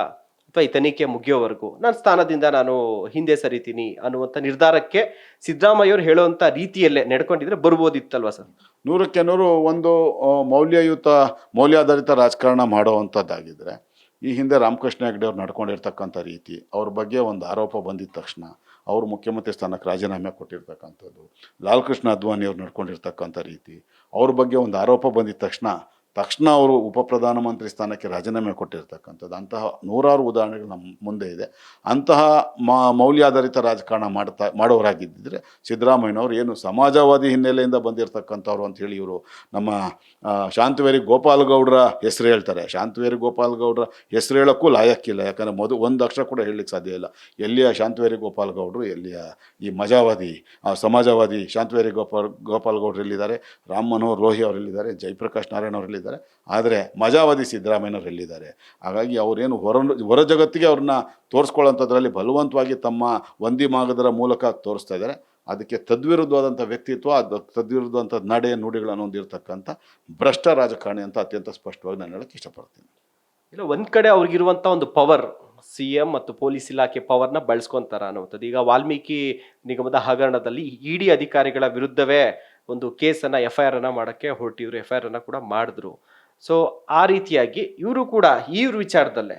ಅಥವಾ ಈ ತನಿಖೆ ಮುಗಿಯೋವರೆಗೂ ನನ್ನ ಸ್ಥಾನದಿಂದ ನಾನು ಹಿಂದೆ ಸರಿತೀನಿ ಅನ್ನುವಂಥ ನಿರ್ಧಾರಕ್ಕೆ ಸಿದ್ದರಾಮಯ್ಯವ್ರು ಹೇಳುವಂಥ ರೀತಿಯಲ್ಲೇ ನಡ್ಕೊಂಡಿದ್ರೆ ಬರ್ಬೋದಿತ್ತಲ್ವ ಸರ್? 100ಕ್ಕೆ 100 ಒಂದು ಮೌಲ್ಯಾಧಾರಿತ ರಾಜಕಾರಣ ಮಾಡೋವಂಥದ್ದಾಗಿದ್ದರೆ ಈ ಹಿಂದೆ ರಾಮಕೃಷ್ಣ ಹೆಗಡೆ ಅವ್ರು ನಡ್ಕೊಂಡಿರ್ತಕ್ಕಂಥ ರೀತಿ, ಅವ್ರ ಬಗ್ಗೆ ಒಂದು ಆರೋಪ ಬಂದಿದ್ದ ತಕ್ಷಣ ಅವರು ಮುಖ್ಯಮಂತ್ರಿ ಸ್ಥಾನಕ್ಕೆ ರಾಜೀನಾಮೆ ಕೊಟ್ಟಿರ್ತಕ್ಕಂಥದ್ದು, ಲಾಲ್ ಕೃಷ್ಣ ಅದ್ವಾನಿ ಅವ್ರು ನಡ್ಕೊಂಡಿರ್ತಕ್ಕಂಥ ರೀತಿ, ಅವ್ರ ಬಗ್ಗೆ ಒಂದು ಆರೋಪ ಬಂದಿದ್ದ ತಕ್ಷಣ ಅವರು ಉಪ ಪ್ರಧಾನಮಂತ್ರಿ ಸ್ಥಾನಕ್ಕೆ ರಾಜೀನಾಮೆ ಕೊಟ್ಟಿರ್ತಕ್ಕಂಥದ್ದು, ಅಂತಹ 100 ಉದಾಹರಣೆಗಳು ನಮ್ಮ ಮುಂದೆ ಇದೆ. ಅಂತಹ ಮೌಲ್ಯಾಧಾರಿತ ರಾಜಕಾರಣ ಮಾಡೋರಾಗಿದ್ದರೆ ಸಿದ್ದರಾಮಯ್ಯನವರು ಏನು ಸಮಾಜವಾದಿ ಹಿನ್ನೆಲೆಯಿಂದ ಬಂದಿರತಕ್ಕಂಥವ್ರು ಅಂಥೇಳಿ ಇವರು ನಮ್ಮ ಶಾಂತವೇರಿ ಗೋಪಾಲಗೌಡರ ಹೆಸರು ಹೇಳ್ತಾರೆ. ಶಾಂತವೇರಿ ಗೋಪಾಲಗೌಡರ ಹೆಸರು ಹೇಳೋಕ್ಕೂ ಲಾಯಕ್ಕಿಲ್ಲ. ಯಾಕಂದರೆ ಒಂದು ಅಕ್ಷರ ಕೂಡ ಹೇಳಲಿಕ್ಕೆ ಸಾಧ್ಯ ಇಲ್ಲ. ಎಲ್ಲಿಯ ಶಾಂತವೇರಿ ಗೋಪಾಲಗೌಡರು, ಎಲ್ಲಿಯ ಈ ಮಜಾವಾದಿ ಸಮಾಜವಾದಿ ಶಾಂತವೇರಿ ಗೋಪಾಲಗೌಡರು ಎಲ್ಲಿದ್ದಾರೆ, ರಾಮ್ ಮನೋಹರ್ ಲೋಹಿ ಅವರೆಲ್ಲಿದ್ದಾರೆ, ಜಯಪ್ರಕಾಶ್ ನಾರಾಯಣ ಅವರೆಲ್ಲಿದ್ದಾರೆ. ಆದರೆ ಮಜಾವಾದಿ ಸಿದ್ದರಾಮಯ್ಯನವರು ಎಲ್ಲಿದ್ದಾರೆ? ಹಾಗಾಗಿ ಅವರೇನು ಹೊರ ಜಗತ್ತಿಗೆ ಅವ್ರನ್ನ ತೋರಿಸ್ಕೊಳ್ಳೋಂಥದ್ರಲ್ಲಿ ಬಲವಂತವಾಗಿ ತಮ್ಮ ವಂದಿ ಮಾಗದರ ಮೂಲಕ ತೋರಿಸ್ತಾ ಇದ್ದಾರೆ. ಅದಕ್ಕೆ ತದ್ವಿರುದ್ಧವಾದಂಥ ವ್ಯಕ್ತಿತ್ವ, ಅದು ತದ್ವಿರುದ್ಧವಾದಂಥ ನಡೆ ನುಡಿಗಳನ್ನು ಹೊಂದಿರತಕ್ಕಂಥ ಭ್ರಷ್ಟ ರಾಜಕಾರಣಿ ಅಂತ ಅತ್ಯಂತ ಸ್ಪಷ್ಟವಾಗಿ ನಾನು ಹೇಳಕ್ಕೆ ಇಷ್ಟಪಡ್ತೀನಿ. ಇಲ್ಲ, ಒಂದ್ ಕಡೆ ಅವ್ರಿಗಿರುವಂತ ಒಂದು ಪವರ್, CM ಮತ್ತು ಪೊಲೀಸ್ ಇಲಾಖೆ ಪವರ್ನ ಬಳಸ್ಕೊಂತಾರ ಅನ್ನುವಂಥದ್ದು. ಈಗ ವಾಲ್ಮೀಕಿ ನಿಗಮದ ಹಗರಣದಲ್ಲಿ ಇಡಿ ಅಧಿಕಾರಿಗಳ ವಿರುದ್ಧವೇ ಒಂದು ಕೇಸನ್ನ FIR ಅನ್ನ ಮಾಡಕ್ಕೆ ಹೊರಟಿದ್ರು, FIR ಅನ್ನ ಕೂಡ ಮಾಡಿದ್ರು. ಸೊ ಆ ರೀತಿಯಾಗಿ ಇವರು ಕೂಡ ಈ ವಿಚಾರದಲ್ಲೇ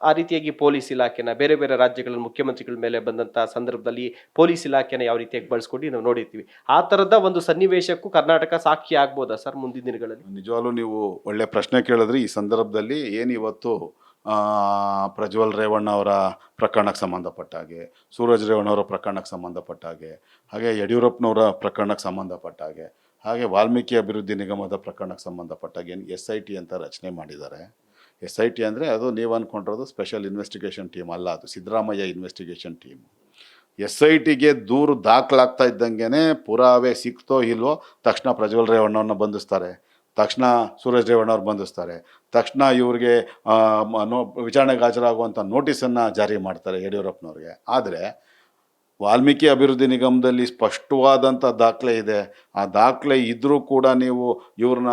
ಆ ರೀತಿಯಾಗಿ ಪೊಲೀಸ್ ಇಲಾಖೆನ ಬೇರೆ ಬೇರೆ ರಾಜ್ಯಗಳ ಮುಖ್ಯಮಂತ್ರಿಗಳ ಮೇಲೆ ಬಂದಂತ ಸಂದರ್ಭದಲ್ಲಿ ಪೊಲೀಸ್ ಇಲಾಖೆನ ಯಾವ ರೀತಿಯಾಗಿ ಬಳಸ್ಕೊಂಡು ನಾವು ನೋಡಿರ್ತೀವಿ. ಆ ತರದ ಒಂದು ಸನ್ನಿವೇಶಕ್ಕೂ ಕರ್ನಾಟಕ ಸಾಕ್ಷಿ ಆಗ್ಬೋದಾ ಸರ್ ಮುಂದಿನ ದಿನಗಳಲ್ಲಿ? ನಿಜವಾಗ್ಲೂ ನೀವು ಒಳ್ಳೆ ಪ್ರಶ್ನೆ ಕೇಳಿದ್ರಿ. ಈ ಸಂದರ್ಭದಲ್ಲಿ ಏನಿವತ್ತು ಪ್ರಜ್ವಲ್ ರೇವಣ್ಣ ಅವರ ಪ್ರಕರಣಕ್ಕೆ ಸಂಬಂಧಪಟ್ಟ ಹಾಗೆ, ಸೂರಜ್ ರೇವಣ್ಣ ಅವರ ಪ್ರಕರಣಕ್ಕೆ ಸಂಬಂಧಪಟ್ಟ ಹಾಗೆ ಯಡಿಯೂರಪ್ಪನವರ ಪ್ರಕರಣಕ್ಕೆ ಸಂಬಂಧಪಟ್ಟ ಹಾಗೆ ವಾಲ್ಮೀಕಿ ಅಭಿವೃದ್ಧಿ ನಿಗಮದ ಪ್ರಕರಣಕ್ಕೆ ಸಂಬಂಧಪಟ್ಟ ಹಾಗೆ SIT ಅಂತ ರಚನೆ ಮಾಡಿದ್ದಾರೆ. SIT ಅಂದರೆ ಅದು ನೀವು ಅಂದ್ಕೊಂಡಿರೋದು ಸ್ಪೆಷಲ್ ಇನ್ವೆಸ್ಟಿಗೇಷನ್ ಟೀಮ್ ಅಲ್ಲ, ಅದು ಸಿದ್ದರಾಮಯ್ಯ ಇನ್ವೆಸ್ಟಿಗೇಷನ್ ಟೀಮ್. SITಗೆ ದೂರು ದಾಖಲಾಗ್ತಾ ಇದ್ದಂಗೆ ಪುರಾವೆ ಸಿಕ್ತೋ ಇಲ್ವೋ ತಕ್ಷಣ ಪ್ರಜ್ವಲ್ ರೇವಣ್ಣವ್ರನ್ನ ಬಂಧಿಸ್ತಾರೆ, ತಕ್ಷಣ ಸೂರಜ್ ರೇವಣ್ಣವ್ರು ಬಂಧಿಸ್ತಾರೆ, ತಕ್ಷಣ ಇವ್ರಿಗೆ ವಿಚಾರಣೆಗೆ ಹಾಜರಾಗುವಂಥ ನೋಟಿಸನ್ನು ಜಾರಿ ಮಾಡ್ತಾರೆ ಯಡಿಯೂರಪ್ಪನವ್ರಿಗೆ. ಆದರೆ ವಾಲ್ಮೀಕಿ ಅಭಿವೃದ್ಧಿ ನಿಗಮದಲ್ಲಿ ಸ್ಪಷ್ಟವಾದಂಥ ದಾಖಲೆ ಇದೆ. ಆ ದಾಖಲೆ ಇದ್ದರೂ ಕೂಡ ನೀವು ಇವ್ರನ್ನ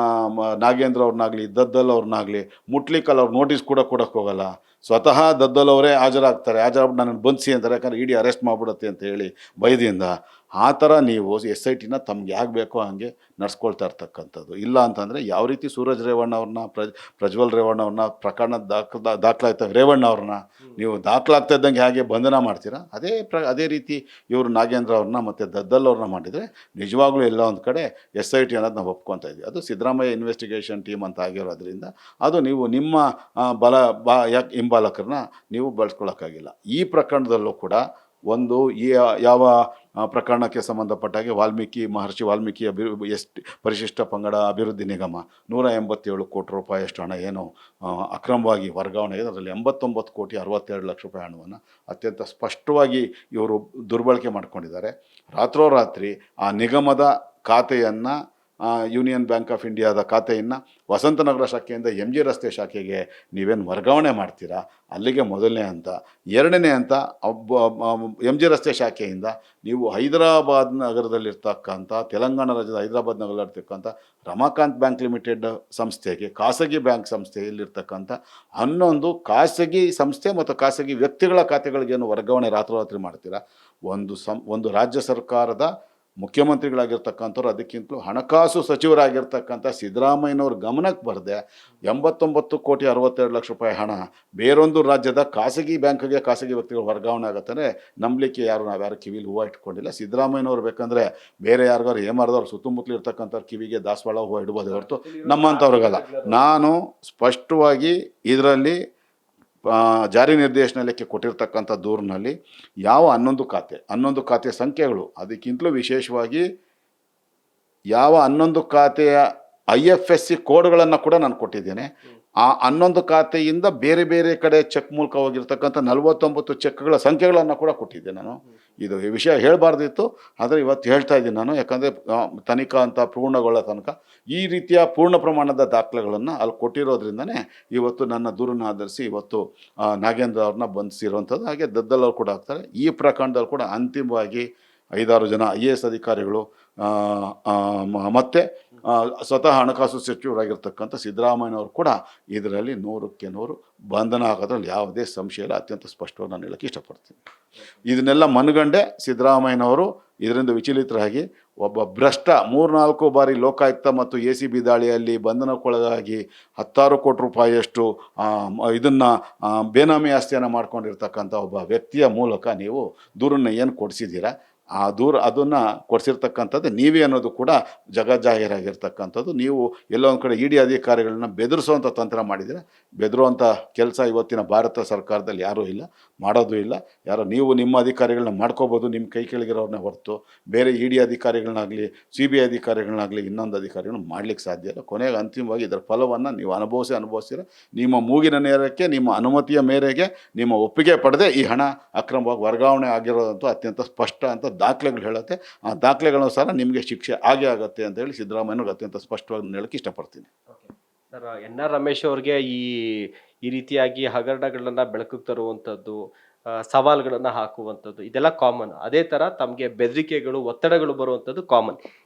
ನಾಗೇಂದ್ರ ಅವ್ರನ್ನಾಗಲಿ ದದ್ದಲ್ ಅವ್ರನ್ನಾಗಲಿ ಮುಟ್ಲಿಕ್ಕಲ್ಲ, ಅವ್ರು ನೋಟಿಸ್ ಕೂಡ ಕೊಡೋಕ್ಕೆ ಹೋಗಲ್ಲ. ಸ್ವತಃ ದದ್ದಲ್ ಅವರೇ ಹಾಜರಾಗ್ತಾರೆ, ಹಾಜರಾಗ್ಬಿಟ್ಟು ನನ್ನನ್ನು ಬಂಧಿಸಿ ಅಂತಾರೆ, ಯಾಕಂದರೆ ಇಡಿ ಅರೆಸ್ಟ್ ಮಾಡಿಬಿಡುತ್ತೆ ಅಂತ ಹೇಳಿ ಭಯದಿಂದ. ಆ ಥರ ನೀವು SITನ ತಮ್ಗೆ ಯಾಕೆ ಬೇಕೋ ಹಾಗೆ ನಡ್ಸ್ಕೊಳ್ತಾ ಇರ್ತಕ್ಕಂಥದ್ದು. ಇಲ್ಲ ಅಂತಂದರೆ ಯಾವ ರೀತಿ ಸೂರಜ್ ರೇವಣ್ಣ ಅವ್ರನ್ನ ಪ್ರಜ್ವಲ್ ರೇವಣ್ಣ ಅವ್ರನ್ನ ಪ್ರಕರಣ ದಾಖಲಾಗ್ತವೆ ರೇವಣ್ಣ ಅವ್ರನ್ನ ನೀವು ದಾಖಲಾಗ್ತಾ ಇದ್ದಂಗೆ ಹೇಗೆ ಬಂಧನ ಮಾಡ್ತೀರಾ, ಅದೇ ರೀತಿ ಇವರು ನಾಗೇಂದ್ರ ಅವ್ರನ್ನ ಮತ್ತು ದದ್ದಲ್ ಅವ್ರನ್ನ ಮಾಡಿದರೆ ನಿಜವಾಗ್ಲೂ ಎಲ್ಲ ಒಂದು ಕಡೆ SIT ಅನ್ನೋದು ನಾವು ಒಪ್ಕೊತಾ ಇದ್ವಿ. ಅದು ಸಿದ್ದರಾಮಯ್ಯ ಇನ್ವೆಸ್ಟಿಗೇಷನ್ ಟೀಮ್ ಅಂತ ಆಗಿರೋದ್ರಿಂದ ಅದು ನೀವು ನಿಮ್ಮ ಹಿಂಬಾಲಕರನ್ನ ನೀವು ಬಳಸ್ಕೊಳ್ಳೋಕ್ಕಾಗಿಲ್ಲ. ಈ ಪ್ರಕರಣದಲ್ಲೂ ಕೂಡ ಒಂದು ಯಾವ ಪ್ರಕರಣಕ್ಕೆ ಸಂಬಂಧಪಟ್ಟ ಹಾಗೆ ಮಹರ್ಷಿ ವಾಲ್ಮೀಕಿ ಪರಿಶಿಷ್ಟ ಪಂಗಡ ಅಭಿವೃದ್ಧಿ ನಿಗಮ 187 ಕೋಟಿ ರೂಪಾಯಿಯಷ್ಟು ಹಣ ಏನು ಅಕ್ರಮವಾಗಿ ವರ್ಗಾವಣೆ ಇದೆ, ಅದರಲ್ಲಿ 89 ಕೋಟಿ 62 ಲಕ್ಷ ರೂಪಾಯಿ ಹಣವನ್ನು ಅತ್ಯಂತ ಸ್ಪಷ್ಟವಾಗಿ ಇವರು ದುರ್ಬಳಕೆ ಮಾಡ್ಕೊಂಡಿದ್ದಾರೆ. ರಾತ್ರೋರಾತ್ರಿ ಆ ನಿಗಮದ ಖಾತೆಯನ್ನು ಯೂನಿಯನ್ ಬ್ಯಾಂಕ್ ಆಫ್ ಇಂಡಿಯಾದ ಖಾತೆಯನ್ನು ವಸಂತನಗರ ಶಾಖೆಯಿಂದ MG ರಸ್ತೆ ಶಾಖೆಗೆ ನೀವೇನು ವರ್ಗಾವಣೆ ಮಾಡ್ತೀರಾ, ಅಲ್ಲಿಗೆ ಮೊದಲನೇ ಹಂತ. ಎರಡನೇ ಹಂತ MG ರಸ್ತೆ ಶಾಖೆಯಿಂದ ನೀವು ಹೈದರಾಬಾದ್ ನಗರದಲ್ಲಿರ್ತಕ್ಕಂಥ ತೆಲಂಗಾಣ ರಾಜ್ಯದ ಹೈದರಾಬಾದ್ ನಗರದಲ್ಲಿರ್ತಕ್ಕಂಥ ರಮಾಕಾಂತ್ ಬ್ಯಾಂಕ್ ಲಿಮಿಟೆಡ್ ಸಂಸ್ಥೆಗೆ, ಖಾಸಗಿ ಬ್ಯಾಂಕ್ ಸಂಸ್ಥೆಯಲ್ಲಿರ್ತಕ್ಕಂಥ 11 ಖಾಸಗಿ ಸಂಸ್ಥೆ ಮತ್ತು ಖಾಸಗಿ ವ್ಯಕ್ತಿಗಳ ಖಾತೆಗಳಿಗೇನು ವರ್ಗಾವಣೆ ರಾತ್ರೋರಾತ್ರಿ ಮಾಡ್ತೀರಾ. ಒಂದು ರಾಜ್ಯ ಸರ್ಕಾರದ ಮುಖ್ಯಮಂತ್ರಿಗಳಾಗಿರ್ತಕ್ಕಂಥವ್ರು, ಅದಕ್ಕಿಂತಲೂ ಹಣಕಾಸು ಸಚಿವರಾಗಿರ್ತಕ್ಕಂಥ ಸಿದ್ದರಾಮಯ್ಯನವ್ರ ಗಮನಕ್ಕೆ ಬರದೆ 89 ಕೋಟಿ 62 ಲಕ್ಷ ರೂಪಾಯಿ ಹಣ ಬೇರೊಂದು ರಾಜ್ಯದ ಖಾಸಗಿ ಬ್ಯಾಂಕ್ಗೆ ಖಾಸಗಿ ವ್ಯಕ್ತಿಗಳು ವರ್ಗಾವಣೆ ಆಗುತ್ತಾರೆ ನಂಬಲಿಕ್ಕೆ ನಾವ್ಯಾರು ಕಿವಿಲಿ ಹೂವು ಇಟ್ಕೊಂಡಿಲ್ಲ. ಸಿದ್ದರಾಮಯ್ಯನವ್ರು ಬೇಕಂದರೆ ಬೇರೆ ಯಾರಿಗಾರು ಏಮಾರ್ದವ್ರು ಸುತ್ತಮುತ್ತಲು ಇರ್ತಕ್ಕಂಥವ್ರು ಕಿವಿಗೆ ದಾಸವಾಳ ಹೂವು ಇಡ್ಬೋದು ಹೊರತು ನಮ್ಮಂಥವ್ರಿಗಲ್ಲ. ನಾನು ಸ್ಪಷ್ಟವಾಗಿ ಇದರಲ್ಲಿ ಜಾರಿ ನಿರ್ದೇಶನಾಲಯಕ್ಕೆ ಕೊಟ್ಟಿರ್ತಕ್ಕಂಥ ದೂರಿನಲ್ಲಿ ಯಾವ 11 ಖಾತೆ ಸಂಖ್ಯೆಗಳು, ಅದಕ್ಕಿಂತಲೂ ವಿಶೇಷವಾಗಿ ಯಾವ 11 ಖಾತೆಯ IFSC ಕೋಡ್ಗಳನ್ನು ಕೂಡ ನಾನು ಕೊಟ್ಟಿದ್ದೇನೆ. ಆ 11 ಖಾತೆಯಿಂದ ಬೇರೆ ಬೇರೆ ಕಡೆ ಚೆಕ್ ಮೂಲಕ ಹೋಗಿರ್ತಕ್ಕಂಥ 49 ಚೆಕ್ಗಳ ಸಂಖ್ಯೆಗಳನ್ನು ಕೂಡ ಕೊಟ್ಟಿದ್ದೆ ನಾನು. ಇದು ಈ ವಿಷಯ ಹೇಳಬಾರ್ದಿತ್ತು, ಆದರೆ ಇವತ್ತು ಹೇಳ್ತಾ ಇದ್ದೀನಿ ನಾನು. ಯಾಕಂದರೆ ತನಿಖಾ ಅಂತ ಪೂರ್ಣಗೊಳ್ಳೋ ತನಕ ಈ ರೀತಿಯ ಪೂರ್ಣ ಪ್ರಮಾಣದ ದಾಖಲೆಗಳನ್ನು ಅಲ್ಲಿ ಕೊಟ್ಟಿರೋದ್ರಿಂದನೇ ಇವತ್ತು ನನ್ನ ದೂರನ್ನು ಆಧರಿಸಿ ಇವತ್ತು ನಾಗೇಂದ್ರ ಅವ್ರನ್ನ ಬಂಧಿಸಿರುವಂಥದ್ದು. ಹಾಗೆ ದದ್ದಲ್ ಅವ್ರು ಕೂಡ ಆಗ್ತಾರೆ. ಈ ಪ್ರಕರಣದಲ್ಲಿ ಕೂಡ ಅಂತಿಮವಾಗಿ 5-6 ಜನ IAS ಅಧಿಕಾರಿಗಳು ಮತ್ತು ಸ್ವತಃ ಹಣಕಾಸು ಸಚಿವರಾಗಿರ್ತಕ್ಕಂಥ ಸಿದ್ದರಾಮಯ್ಯನವರು ಕೂಡ ಇದರಲ್ಲಿ 100ಕ್ಕೆ 100 ಬಂಧನ ಆಗೋದ್ರಲ್ಲಿ ಯಾವುದೇ ಸಂಶಯ ಇಲ್ಲ. ಅತ್ಯಂತ ಸ್ಪಷ್ಟವಾಗಿ ನಾನು ಹೇಳೋಕ್ಕೆ ಇಷ್ಟಪಡ್ತೀನಿ. ಇದನ್ನೆಲ್ಲ ಮನಗಂಡೆ ಸಿದ್ದರಾಮಯ್ಯನವರು ಇದರಿಂದ ವಿಚಲಿತರಾಗಿ ಒಬ್ಬ ಭ್ರಷ್ಟ 3-4 ಬಾರಿ ಲೋಕಾಯುಕ್ತ ಮತ್ತು ACB ದಾಳಿಯಲ್ಲಿ ಬಂಧನಕ್ಕೊಳಗಾಗಿ 16 ಕೋಟಿ ರೂಪಾಯಿಯಷ್ಟು ಇದನ್ನು ಬೇನಾಮಿ ಆಸ್ತಿಯನ್ನು ಮಾಡ್ಕೊಂಡಿರ್ತಕ್ಕಂಥ ಒಬ್ಬ ವ್ಯಕ್ತಿಯ ಮೂಲಕ ನೀವು ದೂರನ್ನು ಏನು ಕೊಡಿಸಿದ್ದೀರಾ, ಆ ಅದನ್ನು ಕೊಡಿಸಿರ್ತಕ್ಕಂಥದ್ದು ನೀವೇ ಅನ್ನೋದು ಕೂಡ ಜಗಜ್ಜಾಹೀರಾಗಿರ್ತಕ್ಕಂಥದ್ದು. ನೀವು ಎಲ್ಲೋ ಒಂದು ಕಡೆ ED ಅಧಿಕಾರಿಗಳನ್ನ ಬೆದರಿಸುವಂಥ ತಂತ್ರ ಮಾಡಿದರೆ, ಬೆದರುವಂಥ ಕೆಲಸ ಇವತ್ತಿನ ಭಾರತ ಸರ್ಕಾರದಲ್ಲಿ ಯಾರೂ ಇಲ್ಲ, ಮಾಡೋದು ಇಲ್ಲ. ಯಾರೋ ನೀವು ನಿಮ್ಮ ಅಧಿಕಾರಿಗಳನ್ನ ಮಾಡ್ಕೋಬೋದು, ನಿಮ್ಮ ಕೈ ಕೆಳಗಿರೋರನ್ನ ಹೊರತು ಬೇರೆ ED ಅಧಿಕಾರಿಗಳನ್ನಾಗಲಿ CBI ಅಧಿಕಾರಿಗಳನ್ನಾಗಲಿ ಇನ್ನೊಂದು ಅಧಿಕಾರಿಗಳನ್ನ ಮಾಡಲಿಕ್ಕೆ ಸಾಧ್ಯ ಇಲ್ಲ. ಕೊನೆಗೆ ಅಂತಿಮವಾಗಿ ಇದರ ಫಲವನ್ನು ನೀವು ಅನುಭವಿಸಿರ ನಿಮ್ಮ ಮೂಗಿನ ನೇರಕ್ಕೆ ನಿಮ್ಮ ಅನುಮತಿಯ ಮೇರೆಗೆ ನಿಮ್ಮ ಒಪ್ಪಿಗೆ ಪಡೆದೇ ಈ ಹಣ ಅಕ್ರಮವಾಗಿ ವರ್ಗಾವಣೆ ಆಗಿರೋದಂತೂ ಅತ್ಯಂತ ಸ್ಪಷ್ಟ ಅಂತ ದಾಖಲೆಗಳು ಹೇಳುತ್ತೆ. ಆ ದಾಖಲೆಗಳನುಸಾರ ನಿಮಗೆ ಶಿಕ್ಷೆ ಆಗೇ ಆಗುತ್ತೆ ಅಂತ ಹೇಳಿ ಸಿದ್ದರಾಮಯ್ಯನಿಗೆ ಅತ್ಯಂತ ಸ್ಪಷ್ಟವಾಗಿ ಹೇಳೋಕ್ಕೆ ಇಷ್ಟಪಡ್ತೀನಿ. ಸರ್, NR ರಮೇಶ್ ಅವ್ರಿಗೆ ಈ ರೀತಿಯಾಗಿ ಹಗರಣಗಳನ್ನ ಬೆಳಕಿಗೆ ತರುವಂಥದ್ದು, ಸವಾಲುಗಳನ್ನ ಹಾಕುವಂಥದ್ದು ಇದೆಲ್ಲ ಕಾಮನ್. ಅದೇ ತರ ತಮಗೆ ಬೆದರಿಕೆಗಳು ಒತ್ತಡಗಳು ಬರುವಂಥದ್ದು ಕಾಮನ್.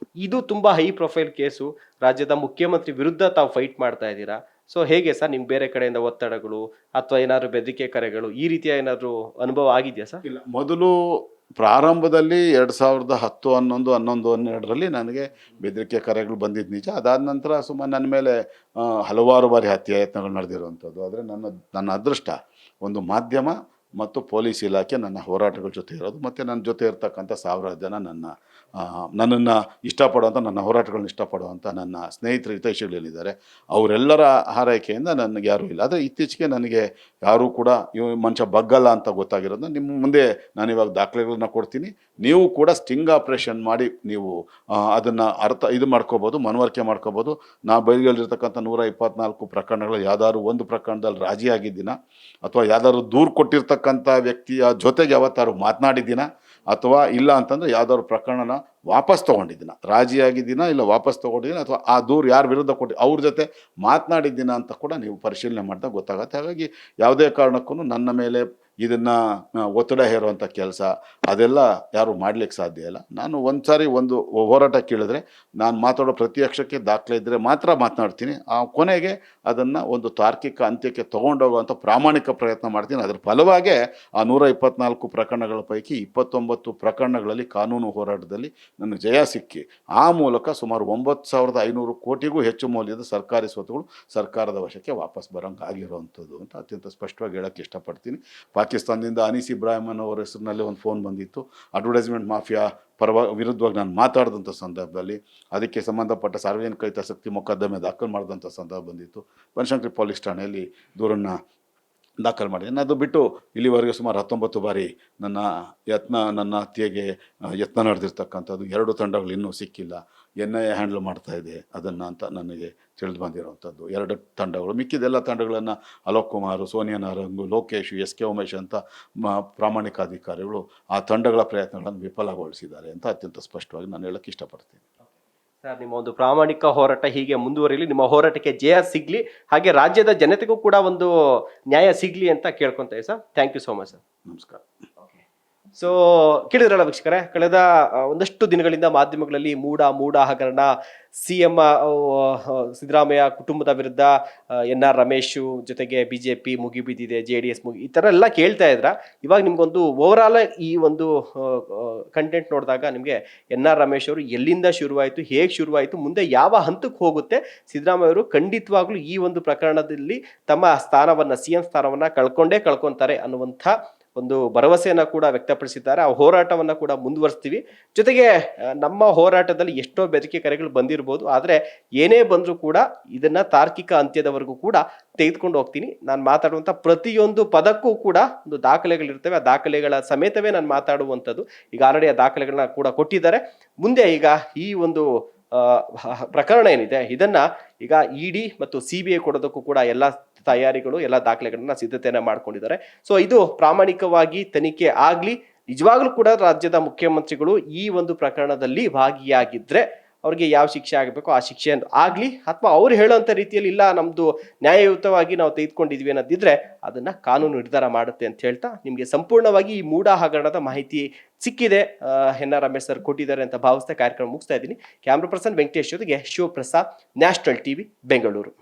ಇದು ತುಂಬಾ ಹೈ ಪ್ರೊಫೈಲ್ ಕೇಸು. ರಾಜ್ಯದ ಮುಖ್ಯಮಂತ್ರಿ ವಿರುದ್ಧ ತಾವು ಫೈಟ್ ಮಾಡ್ತಾ ಇದ್ದೀರಾ. ಸೊ ಹೇಗೆ ಸರ್, ನಿಮ್ಗೆ ಬೇರೆ ಕಡೆಯಿಂದ ಒತ್ತಡಗಳು ಅಥವಾ ಏನಾದ್ರು ಬೆದರಿಕೆ ಕರೆಗಳು ಈ ರೀತಿಯ ಏನಾದ್ರು ಅನುಭವ ಆಗಿದೆಯಾ ಸರ್? ಇಲ್ಲ, ಮೊದಲು ಪ್ರಾರಂಭದಲ್ಲಿ 2010, 11, 11, 12ರಲ್ಲಿ ನನಗೆ ಬೆದರಿಕೆ ಕರೆಗಳು ಬಂದಿದ್ದು ನಿಜ. ಅದಾದ ನಂತರ ಸುಮಾರು ನನ್ನ ಮೇಲೆ ಹಲವಾರು ಬಾರಿ ಹತ್ಯಾಯತ್ನಗಳು ನಡೆದಿರುವಂಥದ್ದು. ಆದರೆ ನನ್ನ ಅದೃಷ್ಟ ಒಂದು ಮಾಧ್ಯಮ ಮತ್ತು ಪೊಲೀಸ್ ಇಲಾಖೆ ನನ್ನ ಹೋರಾಟಗಳ ಜೊತೆ ಇರೋದು, ಮತ್ತು ನನ್ನ ಜೊತೆ ಇರ್ತಕ್ಕಂಥ ಸಾವಿರಾರು ಜನ ನನ್ನನ್ನು ಇಷ್ಟಪಡುವಂಥ, ನನ್ನ ಹೋರಾಟಗಳನ್ನ ಇಷ್ಟಪಡುವಂಥ ನನ್ನ ಸ್ನೇಹಿತರು ಹಿತೈಷಿಗಳೇನಿದ್ದಾರೆ ಅವರೆಲ್ಲರ ಹಾರೈಕೆಯಿಂದ ನನಗೆ ಯಾರೂ ಇಲ್ಲ. ಆದರೆ ಇತ್ತೀಚೆಗೆ ನನಗೆ ಯಾರೂ ಕೂಡ ಇವ್ ಮನುಷ್ಯ ಬಗ್ಗಲ್ಲ ಅಂತ ಗೊತ್ತಾಗಿರೋದು. ನಿಮ್ಮ ಮುಂದೆ ನಾನು ಇವಾಗ ದಾಖಲೆಗಳನ್ನ ಕೊಡ್ತೀನಿ. ನೀವು ಕೂಡ ಸ್ಟಿಂಗ್ ಆಪ್ರೇಷನ್ ಮಾಡಿ ನೀವು ಅದನ್ನು ಇದು ಮಾಡ್ಕೋಬೋದು, ಮನವರಿಕೆ ಮಾಡ್ಕೋಬೋದು. ನಾ ಬಯಲಿರ್ತಕ್ಕಂಥ 124 ಪ್ರಕರಣಗಳು ಯಾವ್ದಾದ್ರು ಒಂದು ಪ್ರಕರಣದಲ್ಲಿ ರಾಜಿಯಾಗಿದ್ದೀನ, ಅಥವಾ ಯಾವ್ದಾದ್ರು ದೂರು ಕೊಟ್ಟಿರ್ತಕ್ಕಂಥ ವ್ಯಕ್ತಿಯ ಜೊತೆಗೆ ಯಾವತ್ತಾರು ಮಾತನಾಡಿದ್ದೀನ, ಅಥವಾ ಇಲ್ಲ ಅಂತಂದರೆ ಯಾವ್ದಾದ್ರು ಪ್ರಕರಣನ ವಾಪಸ್ ತೊಗೊಂಡಿದ್ದೀನ, ರಾಜಿಯಾಗಿದ್ದೀನ ಇಲ್ಲ ವಾಪಸ್ ತೊಗೊಂಡಿದ್ದೀನ, ಅಥವಾ ಆ ದೂರು ಯಾರ ವಿರುದ್ಧ ಕೊಟ್ಟು ಅವ್ರ ಜೊತೆ ಮಾತನಾಡಿದ್ದೀನ ಅಂತ ಕೂಡ ನೀವು ಪರಿಶೀಲನೆ ಮಾಡಿದಾಗ ಗೊತ್ತಾಗುತ್ತೆ. ಹಾಗಾಗಿ ಯಾವುದೇ ಕಾರಣಕ್ಕೂ ನನ್ನ ಮೇಲೆ ಇದನ್ನು ಒತ್ತಡ ಹೇರುವಂಥ ಕೆಲಸ ಅದೆಲ್ಲ ಯಾರೂ ಮಾಡಲಿಕ್ಕೆ ಸಾಧ್ಯ ಇಲ್ಲ. ನಾನು ಒಂದು ಸಾರಿ ಒಂದು ಹೋರಾಟ ಕೇಳಿದ್ರೆ ನಾನು ಮಾತಾಡೋ ಪ್ರತಿ ಅಕ್ಷರಕ್ಕೆ ದಾಖಲೆ ಇದ್ದರೆ ಮಾತ್ರ ಮಾತನಾಡ್ತೀನಿ. ಆ ಕೊನೆಗೆ ಅದನ್ನು ಒಂದು ತಾರ್ಕಿಕ ಅಂತ್ಯಕ್ಕೆ ತೊಗೊಂಡೋಗುವಂಥ ಪ್ರಾಮಾಣಿಕ ಪ್ರಯತ್ನ ಮಾಡ್ತೀನಿ. ಅದರ ಫಲವಾಗೇ ಆ 124 ಪ್ರಕರಣಗಳ ಪೈಕಿ 29 ಪ್ರಕರಣಗಳಲ್ಲಿ ಕಾನೂನು ಹೋರಾಟದಲ್ಲಿ ನನಗೆ ಜಯ ಸಿಕ್ಕಿ ಆ ಮೂಲಕ ಸುಮಾರು 9,500 ಕೋಟಿಗೂ ಹೆಚ್ಚು ಮೌಲ್ಯದ ಸರ್ಕಾರಿ ಸ್ವತ್ತುಗಳು ಸರ್ಕಾರದ ವಶಕ್ಕೆ ವಾಪಸ್ ಬರೋಂಗೆ ಆಗಿರುವಂಥದ್ದು ಅಂತ ಅತ್ಯಂತ ಸ್ಪಷ್ಟವಾಗಿ ಹೇಳೋಕ್ಕೆ ಇಷ್ಟಪಡ್ತೀನಿ. ಪಾಕಿಸ್ತಾನದಿಂದ ಅನೀಸ್ ಇಬ್ರಾಹಿಮನ್ ಅವರ ಹೆಸರಿನಲ್ಲಿ ಒಂದು ಫೋನ್ ಬಂದಿತ್ತು. ಅಡ್ವರ್ಟೈಸ್ಮೆಂಟ್ ಮಾಫಿಯಾ ವಿರುದ್ಧವಾಗಿ ನಾನು ಮಾತಾಡಿದಂಥ ಸಂದರ್ಭದಲ್ಲಿ ಅದಕ್ಕೆ ಸಂಬಂಧಪಟ್ಟ ಸಾರ್ವಜನಿಕ ಹಿತಾಸಕ್ತಿ ಮೊಕದ್ದಮೆ ದಾಖಲು ಮಾಡಿದಂಥ ಸಂದರ್ಭ ಬಂದಿತ್ತು. ಬನಶಂಕರಿ ಪೊಲೀಸ್ ಠಾಣೆಯಲ್ಲಿ ದೂರನ್ನು ದಾಖಲು ಮಾಡಿದ್ದೀನಿ. ಅದು ಬಿಟ್ಟು ಇಲ್ಲಿವರೆಗೆ ಸುಮಾರು 19 ಬಾರಿ ನನ್ನ ಹತ್ಯೆಗೆ ಯತ್ನ ನಡೆದಿರ್ತಕ್ಕಂಥದ್ದು. 2 ತಂಡಗಳು ಇನ್ನೂ ಸಿಕ್ಕಿಲ್ಲ. NIA ಹ್ಯಾಂಡಲ್ ಮಾಡ್ತಾ ಇದೆ ಅದನ್ನು ಅಂತ ನನಗೆ ತಿಳಿದು ಬಂದಿರುವಂಥದ್ದು. 2 ತಂಡಗಳು. ಮಿಕ್ಕಿದೆಲ್ಲ ತಂಡಗಳನ್ನು ಅಲೋಕ್ ಕುಮಾರ್, ಸೋನಿಯಾ ನಾರಂಗು, ಲೋಕೇಶ್, SK ಉಮೇಶ್ ಅಂತ ಪ್ರಾಮಾಣಿಕ ಅಧಿಕಾರಿಗಳು ಆ ತಂಡಗಳ ಪ್ರಯತ್ನಗಳನ್ನು ವಿಫಲಗೊಳಿಸಿದ್ದಾರೆ ಅಂತ ಅತ್ಯಂತ ಸ್ಪಷ್ಟವಾಗಿ ನಾನು ಹೇಳೋಕ್ಕೆ ಇಷ್ಟಪಡ್ತೀನಿ. ಸರ್, ನಿಮ್ಮ ಒಂದು ಪ್ರಾಮಾಣಿಕ ಹೋರಾಟ ಹೀಗೆ ಮುಂದುವರಿಲಿ, ನಿಮ್ಮ ಹೋರಾಟಕ್ಕೆ ಜಯ ಸಿಗ್ಲಿ, ಹಾಗೆ ರಾಜ್ಯದ ಜನತೆಗೂ ಕೂಡ ಒಂದು ನ್ಯಾಯ ಸಿಗ್ಲಿ ಅಂತ ಕೇಳ್ಕೊಂತೇವೆ sir. Thank you so much sir. ನಮಸ್ಕಾರ. ಸೊ ಕೇಳಿದ್ರಲ್ಲ ವೀಕ್ಷಕರೇ, ಕಳೆದ ಒಂದಷ್ಟು ದಿನಗಳಿಂದ ಮಾಧ್ಯಮಗಳಲ್ಲಿ ಮೂಡ ಹಗರಣ, CM ಸಿದ್ದರಾಮಯ್ಯ ಕುಟುಂಬದ ವಿರುದ್ಧ NR ರಮೇಶ್ ಜೊತೆಗೆ BJP ಮುಗಿಬಿದ್ದಿದೆ, JDS ಈ ಥರ ಎಲ್ಲ ಕೇಳ್ತಾ ಇದ್ರ. ಇವಾಗ ನಿಮ್ಗೊಂದು ಓವರಾಲ್ ಈ ಒಂದು ಕಂಟೆಂಟ್ ನೋಡಿದಾಗ ನಿಮಗೆ NR ರಮೇಶ್ ಅವರು ಎಲ್ಲಿಂದ ಶುರುವಾಯಿತು, ಹೇಗೆ ಶುರುವಾಯಿತು, ಮುಂದೆ ಯಾವ ಹಂತಕ್ಕೆ ಹೋಗುತ್ತೆ, ಸಿದ್ದರಾಮಯ್ಯ ಅವರು ಖಂಡಿತವಾಗ್ಲೂ ಈ ಒಂದು ಪ್ರಕರಣದಲ್ಲಿ ತಮ್ಮ ಸ್ಥಾನವನ್ನ CM ಸ್ಥಾನವನ್ನ ಕಳ್ಕೊಂತಾರೆ ಅನ್ನುವಂಥ ಒಂದು ಭರವಸೆಯನ್ನ ಕೂಡ ವ್ಯಕ್ತಪಡಿಸಿದ್ದಾರೆ. ಆ ಹೋರಾಟವನ್ನ ಕೂಡ ಮುಂದುವರಿಸ್ತೀವಿ. ಜೊತೆಗೆ ನಮ್ಮ ಹೋರಾಟದಲ್ಲಿ ಎಷ್ಟೋ ಬೆದರಿಕೆ ಕರೆಗಳು ಬಂದಿರಬಹುದು, ಆದರೆ ಏನೇ ಬಂದರೂ ಕೂಡ ಇದನ್ನ ತಾರ್ಕಿಕ ಅಂತ್ಯದವರೆಗೂ ಕೂಡ ತೆಗೆದುಕೊಂಡು ಹೋಗ್ತೀನಿ. ನಾನು ಮಾತಾಡುವಂಥ ಪ್ರತಿಯೊಂದು ಪದಕ್ಕೂ ಕೂಡ ಒಂದು ದಾಖಲೆಗಳಿರ್ತವೆ. ಆ ದಾಖಲೆಗಳ ಸಮೇತವೇ ನಾನು ಮಾತಾಡುವಂಥದ್ದು. ಈಗ ಆಲ್ರೆಡಿ ಆ ದಾಖಲೆಗಳನ್ನ ಕೂಡ ಕೊಟ್ಟಿದ್ದಾರೆ. ಮುಂದೆ ಈಗ ಈ ಒಂದು ಪ್ರಕರಣ ಏನಿದೆ ಇದನ್ನ ಈಗ ED ಮತ್ತು CBI ಕೊಡೋದಕ್ಕೂ ಕೂಡ ಎಲ್ಲ ತಯಾರಿಗಳು, ಎಲ್ಲ ದಾಖಲೆಗಳನ್ನ ಸಿದ್ಧತೆಯನ್ನ ಮಾಡ್ಕೊಂಡಿದ್ದಾರೆ. ಸೊ ಇದು ಪ್ರಾಮಾಣಿಕವಾಗಿ ತನಿಖೆ ಆಗ್ಲಿ. ನಿಜವಾಗ್ಲೂ ಕೂಡ ರಾಜ್ಯದ ಮುಖ್ಯಮಂತ್ರಿಗಳು ಈ ಒಂದು ಪ್ರಕರಣದಲ್ಲಿ ಭಾಗಿಯಾಗಿದ್ರೆ ಅವ್ರಿಗೆ ಯಾವ ಶಿಕ್ಷೆ ಆಗಬೇಕು ಆ ಶಿಕ್ಷೆ ಆಗ್ಲಿ, ಅಥವಾ ಅವ್ರು ಹೇಳೋಂಥ ರೀತಿಯಲ್ಲಿ ಇಲ್ಲ ನಮ್ದು ನ್ಯಾಯಯುತವಾಗಿ ನಾವು ತೆಗೆದುಕೊಂಡಿದ್ವಿ ಅನ್ನೋದಿದ್ರೆ ಅದನ್ನ ಕಾನೂನು ನಿರ್ಧಾರ ಮಾಡುತ್ತೆ ಅಂತ ಹೇಳ್ತಾ ನಿಮ್ಗೆ ಸಂಪೂರ್ಣವಾಗಿ ಈ ಮೂಡ ಹಗರಣದ ಮಾಹಿತಿ ಸಿಕ್ಕಿದೆ. NR ರಮೇಶ್ ಸರ್ ಕೊಟ್ಟಿದ್ದಾರೆ ಅಂತ ಭಾವಿಸ್ತಾ ಕಾರ್ಯಕ್ರಮ ಮುಗಿಸ್ತಾ ಇದ್ದೀನಿ. ಕ್ಯಾಮ್ರಾ ಪರ್ಸನ್ ವೆಂಕಟೇಶ್ ಜೊತೆಗೆ ಶಿವಪ್ರಸಾದ್, ನ್ಯಾಷನಲ್ TV, ಬೆಂಗಳೂರು.